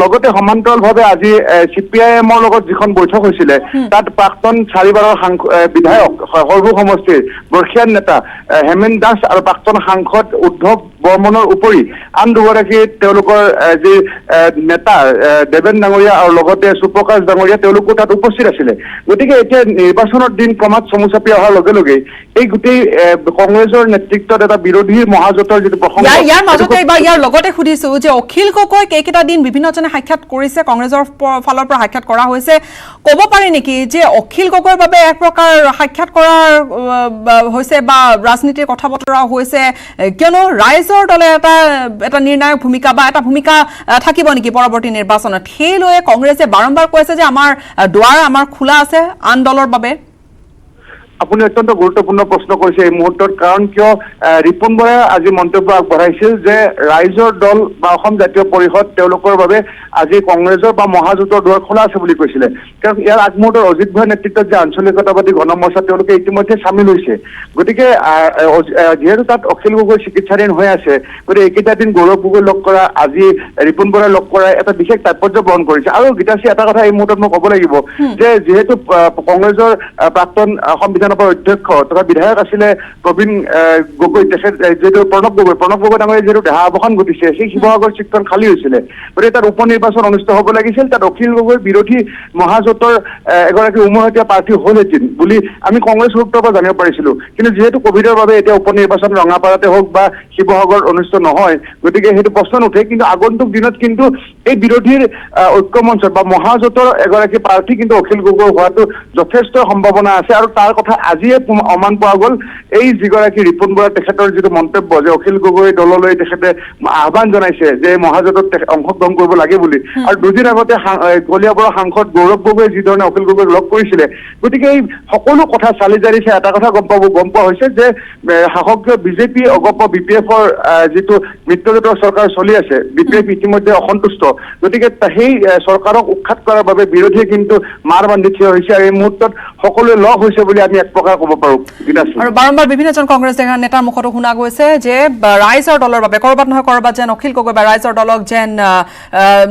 লগতে সমান্তৰালভাৱে আজি CPIMৰ লগত যিখন বৈঠক হৈছিলে তাত প্ৰাক্তন 4বাৰৰ বিধায়ক সৰ্বু সমষ্টিৰ বৰ্ষীয়ান নেতা হেমেন দাস আৰু প্ৰাক্তন সাংসদ উদ্ধৱ বৰ্মনৰ উপৰি আন দুগৰাকী তেওঁলোকৰ যি নেতা দেৱেন ডাঙৰীয়া আৰু লগতে সুপ্ৰকাশ ডাঙৰীয়া তেওঁলোকো তাত উপস্থিত আছিলে। গতিকে এতিয়া নিৰ্বাচনৰ দিন ক্ৰমাৎ চমু চাপি অহাৰ লগে লগে এই গোটেই কংগ্ৰেছৰ নেতৃত্বত এটা বিৰোধী মহাজোঁটৰ যিটো প্ৰসংগ, ইয়াৰ মাজতে এইবাৰ ইয়াৰ লগতে সুধিছো যে অখিল গগৈক এইকেইটা দিন বিভিন্নজনে সাক্ষাৎ কৰিছে, কংগ্ৰেছৰ ফালৰ পৰা সাক্ষাৎ কৰা হৈছে। ক'ব পাৰি নেকি যে অখিল গগৈৰ বাবে এক প্ৰকাৰ সাক্ষাৎ কৰাৰ হৈছে বা ৰাজনীতিৰ কথা বতৰা হৈছে, কিয়নো ৰাইজৰ দলে এটা নিৰ্ণায়ক ভূমিকা বা এটা ভূমিকা থাকিব নেকি পৰৱৰ্তী নিৰ্বাচনত? সেই লৈ কংগ্ৰেছে বাৰম্বাৰ কৈছে যে আমাৰ দুৱাৰ আমাৰ খোলা আছে আন দলৰ বাবে। আপুনি অত্যন্ত গুৰুত্বপূৰ্ণ প্ৰশ্ন কৰিছে এই মুহূৰ্তত, কাৰণ কিয় ৰিপুণ বৰাই আজি মন্তব্য আগবঢ়াইছিল যে ৰাইজৰ দল বা অসম জাতীয় পৰিষদ তেওঁলোকৰ বাবে আজি কংগ্ৰেছৰ বা মহাজোঁটৰ দুৱাৰ খোলা আছে বুলি কৈছিলে। কাৰণ ইয়াৰ আগমুহূৰ্তত অজিত ভূঞাৰ নেতৃত্বত যে আঞ্চলিকতাবাদী গণমৰ্চা তেওঁলোকে ইতিমধ্যে চামিল হৈছে। গতিকে যিহেতু তাত অখিল গগৈ চিকিৎসাধীন হৈ আছে, গতিকে এইকেইটা দিন গৌৰৱ গগৈ লগ কৰা, আজি ৰিপুণ বৰাই লগ কৰা এটা বিশেষ তাৎপৰ্য বহন কৰিছে। আৰু গীতাশ্ৰী এটা কথা এই মুহূৰ্তত মই ক'ব লাগিব যে যিহেতু কংগ্ৰেছৰ প্ৰাক্তন অসম বিধানসভাৰ অধ্যক্ষ তথা বিধায়ক আছিলে প্ৰবীণ গগৈ, তেখেত যিহেতু প্ৰণৱ গগৈ ডাঙৰীয়া যিহেতু দেহা অৱসান ঘটিছে, সেই শিৱসাগৰ চিটখন খালী হৈছিলে। গতিকে তাত উপ নিৰ্বাচন অনুষ্ঠিত হ'ব লাগিছিল। তাত অখিল গগৈ বিৰোধী মহাজোঁটৰ এগৰাকী উমৈহতীয়া প্ৰাৰ্থী হ'লহেঁতেন বুলি আমি কংগ্ৰেছ সূত্ৰৰ পৰা জানিব পাৰিছিলো। কিন্তু যিহেতু কোভিডৰ বাবে এতিয়া উপ নিৰ্বাচন ৰঙাপাৰাতে হওক বা শিৱসাগৰত অনুষ্ঠিত নহয়, গতিকে সেইটো প্ৰশ্ন নুঠে। কিন্তু আগন্তুক দিনত কিন্তু এই বিৰোধীৰ ঐক্য মঞ্চত বা মহাজোঁটৰ এগৰাকী প্ৰাৰ্থী কিন্তু অখিল গগৈ হোৱাটো যথেষ্ট সম্ভাৱনা আছে। আৰু তাৰ কথা আজিয়ে অমান পোৱা গ'ল এই যিগৰাকী ৰিপুণ বৰা তেখেতৰ যিটো মন্তব্য যে অখিল গগৈ দললৈ তেখেতে আহ্বান জনাইছে যে মহাজোঁটত অংশগ্ৰহণ কৰিব লাগে বুলি। আৰু দুদিন আগতে কলিয়াবৰৰ সাংসদ গৌৰৱ গগৈ যি ধৰণে অখিল গগৈক লগ কৰিছিলে। গতিকে এই সকলো কথা চালি জাৰি চাই এটা কথা গম পোৱা হৈছে যে শাসকীয় বিজেপি অগপ BPFৰ যিটো মিত্ৰজোঁটৰ চৰকাৰ চলি আছে, BPF ইতিমধ্যে অসন্তুষ্ট। গতিকে সেই চৰকাৰক উৎখাত কৰাৰ বাবে বিৰোধীয়ে কিন্তু মাৰ বান্ধি থিয় হৈছে আৰু এই মুহূৰ্তত সকলোৱে লগ হৈছে বুলি আমি এক প্ৰকাৰ ক'ব পাৰো। আৰু বাৰম্বাৰ বিভিন্নজন কংগ্ৰেছ নেতাৰ মুখতো শুনা গৈছে যে ৰাইজৰ দলৰ বাবে কৰবাত নহয় কৰবাত যেন অখিল গগৈ বা ৰাইজৰ দলক যেন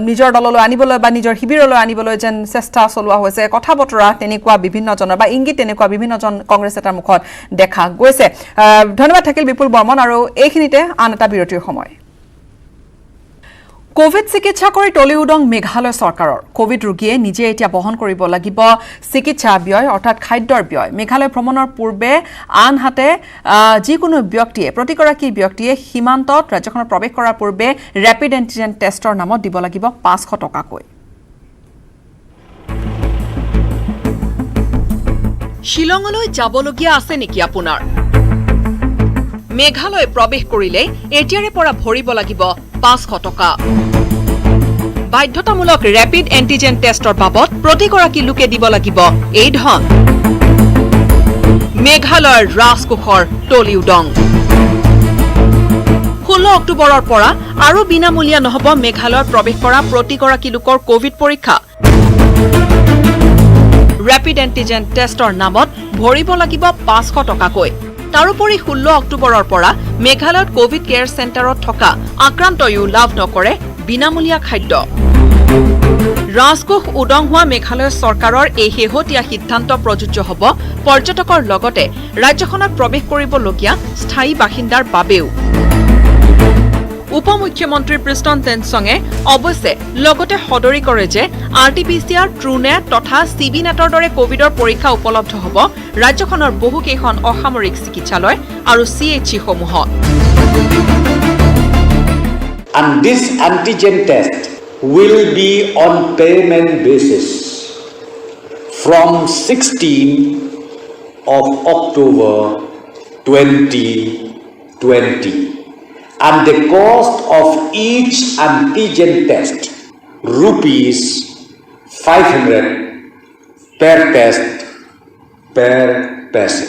নিজৰ দললৈ আনিবলৈ বা নিজৰ শিবিৰলৈ আনিবলৈ যেন চেষ্টা চলোৱা হৈছে। কথা বতৰা তেনেকুৱা বিভিন্নজনৰ বা ইংগিত তেনেকুৱা বিভিন্নজন কংগ্ৰেছ নেতাৰ মুখত দেখা গৈছে। ধন্যবাদ থাকিল বিপুল বৰ্মন। আৰু এইখিনিতে আন এটা বিৰতিৰ সময়। কোভিড চিকিৎসা কৰি টলি উদং মেঘালয় চৰকাৰৰ কোভিড ৰোগীয়ে নিজে এতিয়া বহন কৰিব লাগিব চিকিৎসা ব্যয় অৰ্থাৎ খাদ্যৰ ব্যয় মেঘালয় ভ্ৰমণৰ পূৰ্বে আনহাতে যিকোনো ব্যক্তিয়ে প্ৰতিগৰাকী ব্যক্তিয়ে সীমান্তত ৰাজ্যখনত প্ৰৱেশ কৰাৰ পূৰ্বে ৰেপিড এন্টিজেন টেষ্টৰ নামত দিব লাগিব 500 টকাকৈ শিলঙলৈ যাবলগীয়া আছে নেকি আপোনাৰ মেঘালয় প্ৰৱেশ কৰিলে এতিয়াৰে পৰা ভৰিব লাগিব 500 টকা বাধ্যতামূলক ৰেপিড এন্টিজেন টেষ্টৰ বাবদ প্ৰতিগৰাকী লোকে দিব লাগিব এই ধন মেঘালয়ৰ ৰাজকোষৰ টলি উদং 16 অক্টোবৰৰ পৰা আৰু বিনামূলীয়া নহব মেঘালয়ত প্ৰৱেশ কৰা প্ৰতিগৰাকী লোকৰ কোভিড পৰীক্ষা ৰেপিড এন্টিজেন টেষ্টৰ নামত ভৰিব লাগিব 500 টকাকৈ তাৰোপৰি 16 অক্টোবৰৰ পৰা মেঘালয়ত কোভিড কেয়াৰ চেণ্টাৰত থকা আক্ৰান্তয়ো লাভ নকৰে বিনামূলীয়া খাদ্য ৰাজকোষ উদং হোৱা মেঘালয় চৰকাৰৰ এই শেহতীয়া সিদ্ধান্ত প্ৰযোজ্য হ'ব পৰ্যটকৰ লগতে ৰাজ্যখনত প্ৰৱেশ কৰিবলগীয়া স্থায়ী বাসিন্দাৰ বাবেও উপমুখ্যমন্ত্ৰী পৃষ্টন টেনচঙে অৱশ্যে লগতে সদৰি কৰে যে আৰটিপিচিআৰ ট্ৰুনেট তথা চিবি নেটৰ দৰে কোভিডৰ পৰীক্ষা উপলব্ধ হ'ব ৰাজ্যখনৰ বহুকেইখন অসামৰিক চিকিৎসালয় আৰু চিএইচচি সমূহত And this antigen test will be on payment basis from 16 of October 2020. And the cost of each antigen test rupees 500 per test per person.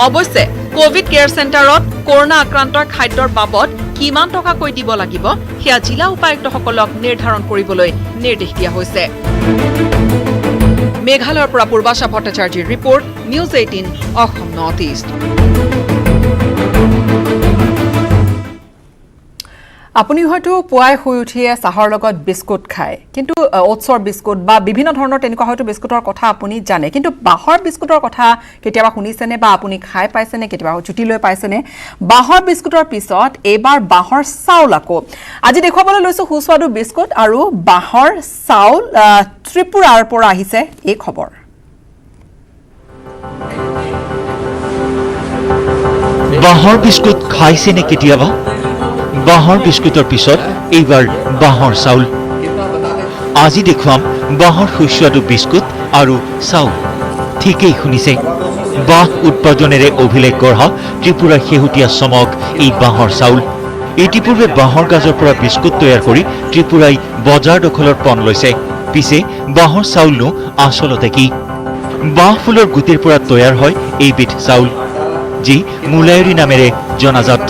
অৱশ্যে কোভিড কেয়াৰ চেণ্টাৰত কৰোনা আক্ৰান্তৰ খাদ্যৰ বাবদ কিমান টকাকৈ দিব লাগিব সেয়া জিলা উপায়ুক্তসকলক নিৰ্ধাৰণ কৰিবলৈ নিৰ্দেশ দিয়া হৈছে মেঘালয়ৰ পৰা পূৰ্বাশা ভট্টাচাৰ্যৰ report news 18 Assam north east আপুনি হয়তো পুৱাই শুই উঠিয়ে চাহৰ লগত বিস্কুট খায় কিন্তু ওটছৰ বিস্কুট বা বিভিন্ন ধৰণৰ তেনেকুৱা হয়তো বিস্কুটৰ কথা আপুনি জানে কিন্তু বাহৰ বিস্কুটৰ কথা কেতিয়াবা শুনিছেনে বা আপুনি খাই পাইছেনে কেতিয়াবা জুতি লৈ পাইছেনে বাহৰ বিস্কুটৰ পিছত এবাৰ বাহৰ চাউল আকৌ আজি দেখুৱাবলৈ লৈছো সুস্বাদু বিস্কুট আৰু বাহৰ চাউল ত্ৰিপুৰাৰ পৰা আহিছে এই খবৰ বাহৰ বিস্কুট খাইছেনে কেতিয়াবা বাহৰ বিস্কুটৰ পিছত এইবাৰ বাহৰ চাউল আজি দেখুৱাম বাহৰ সুস্বাদু বিস্কুট আৰু চাউল ঠিকেই শুনিছে বাহ উৎপাদনেৰে অভিলেখ গঢ়া ত্ৰিপুৰাৰ শেহতীয়া চমক এই বাহৰ চাউল ইতিপূৰ্বে বাহৰ গাজৰ পৰা বিস্কুট তৈয়াৰ কৰি ত্ৰিপুৰাই বজাৰ দখলৰ পণ লৈছে পিছে বাহৰ চাউলনো আচলতে কি বাহ ফুলৰ গুটিৰ পৰা তৈয়াৰ হয় এইবিধ চাউল যি মুলায়ৰি নামেৰে জনাজাত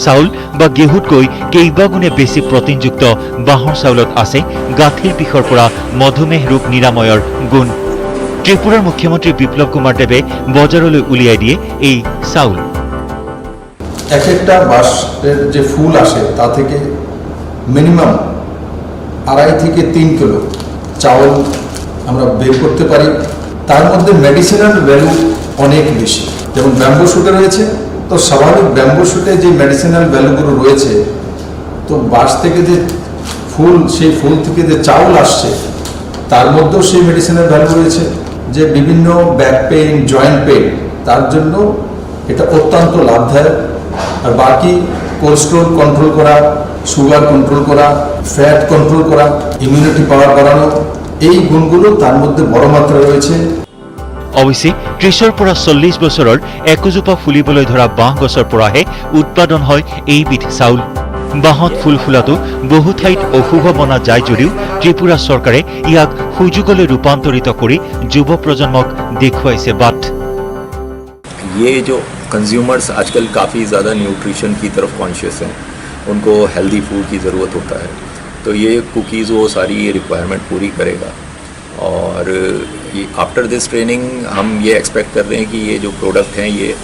চাউল বা গেহুতকৈ কেইবাগুণে বেছি প্ৰটিনযুক্ত বাহৰ চাউলত আছে গাঁঠিৰ বিষৰ পৰা মধুমেহ ৰোগ নিৰাময়ৰ গুণ ত্ৰিপুৰাৰ মুখ্যমন্ত্ৰী বিপ্লৱ কুমাৰ দেৱে বজাৰলৈ উলিয়াই দিয়ে এই চাউল এক একটা বাঁশের যে ফুল আসে তা থেকে মিনিমাম 2.5 থেকে 3 কিলো চাউল আমরা বের করতে পারি তার মধ্যে মেডিসিনাল ভ্যালু অনেক বেশি যেমন ব্যাম্বু শুটে রয়েছে তো স্বাভাবিক ব্যাম্বু শুটে যে মেডিসিনাল ভ্যালুগুলো রয়েছে তো বাঁশ থেকে যে ফুল সেই ফুল থেকে যে চাউল আসছে তার মধ্যেও সেই মেডিসিনাল ভ্যালু রয়েছে যে বিভিন্ন ব্যাক পেইন জয়েন্ট পেইন তার জন্য এটা অত্যন্ত লাভদায়ক আর বাকি কোলেস্টেরল কন্ট্রোল করা সুগার কন্ট্রোল করা ফ্যাট কন্ট্রোল করা ইমিউনিটি পাওয়ার বাড়ানো এই গুণগুলো তার মধ্যে বড় মাত্রায় রয়েছে অৱশ্যে 30ৰ পৰা 40 বছৰৰ একোজোপা ফুলিবলৈ ধৰা বাঁহ গছৰ পৰাহে উৎপাদন হয় এইবিধ চাউল বাঁহত ফুল ফুলাটো বহু ঠাইত অশুভ মনা যায় যদিও ত্ৰিপুৰা চৰকাৰে ইয়াক সুযোগলৈ ৰূপান্তৰিত কৰি যুৱ প্ৰজন্মক দেখুৱাইছে বাট ये जो कंज्यूमर्स आजकल काफ़ी ज़्यादा न्यूट्रिशन की तरफ कॉन्शियस हैं उनको हेल्दी फूड की ज़रूरत होता है तो ये कुकीज़ वो सारी ये रिक्वायरमेंट पूरी करेगा और ये आफ्टर दिस ट्रेनिंग हम ये एक्सपेक्ट कर रहे हैं कि ये जो प्रोडक्ट हैं ये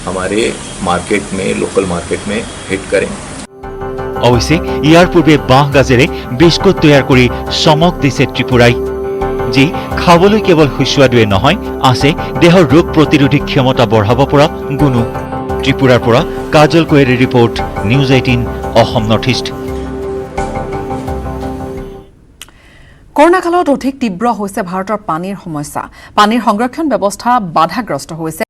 हमारे मार्केट में लोकल मार्केट में हिट करें অৱশ্যে ইয়াৰ পূৰ্বে বাঁহ গাজেৰে বিস্কুট তৈয়াৰ কৰি চমক দিছে ত্ৰিপুৰাই যি খাবলৈ কেৱল সুস্বাদুৱে নহয় আছে দেহৰ ৰোগ প্ৰতিৰোধী ক্ষমতা বঢ়াব পৰা গুণো ত্ৰিপুৰাৰ পৰা কাজল কোয়েৰীৰ report news 18 Assam north east. Corona কালত অধিক তীব্ৰ হৈছে ভাৰতৰ পানীৰ সমস্যা। পানীৰ সংৰক্ষণ ব্যৱস্থা বাধাগ্ৰস্ত হৈছে।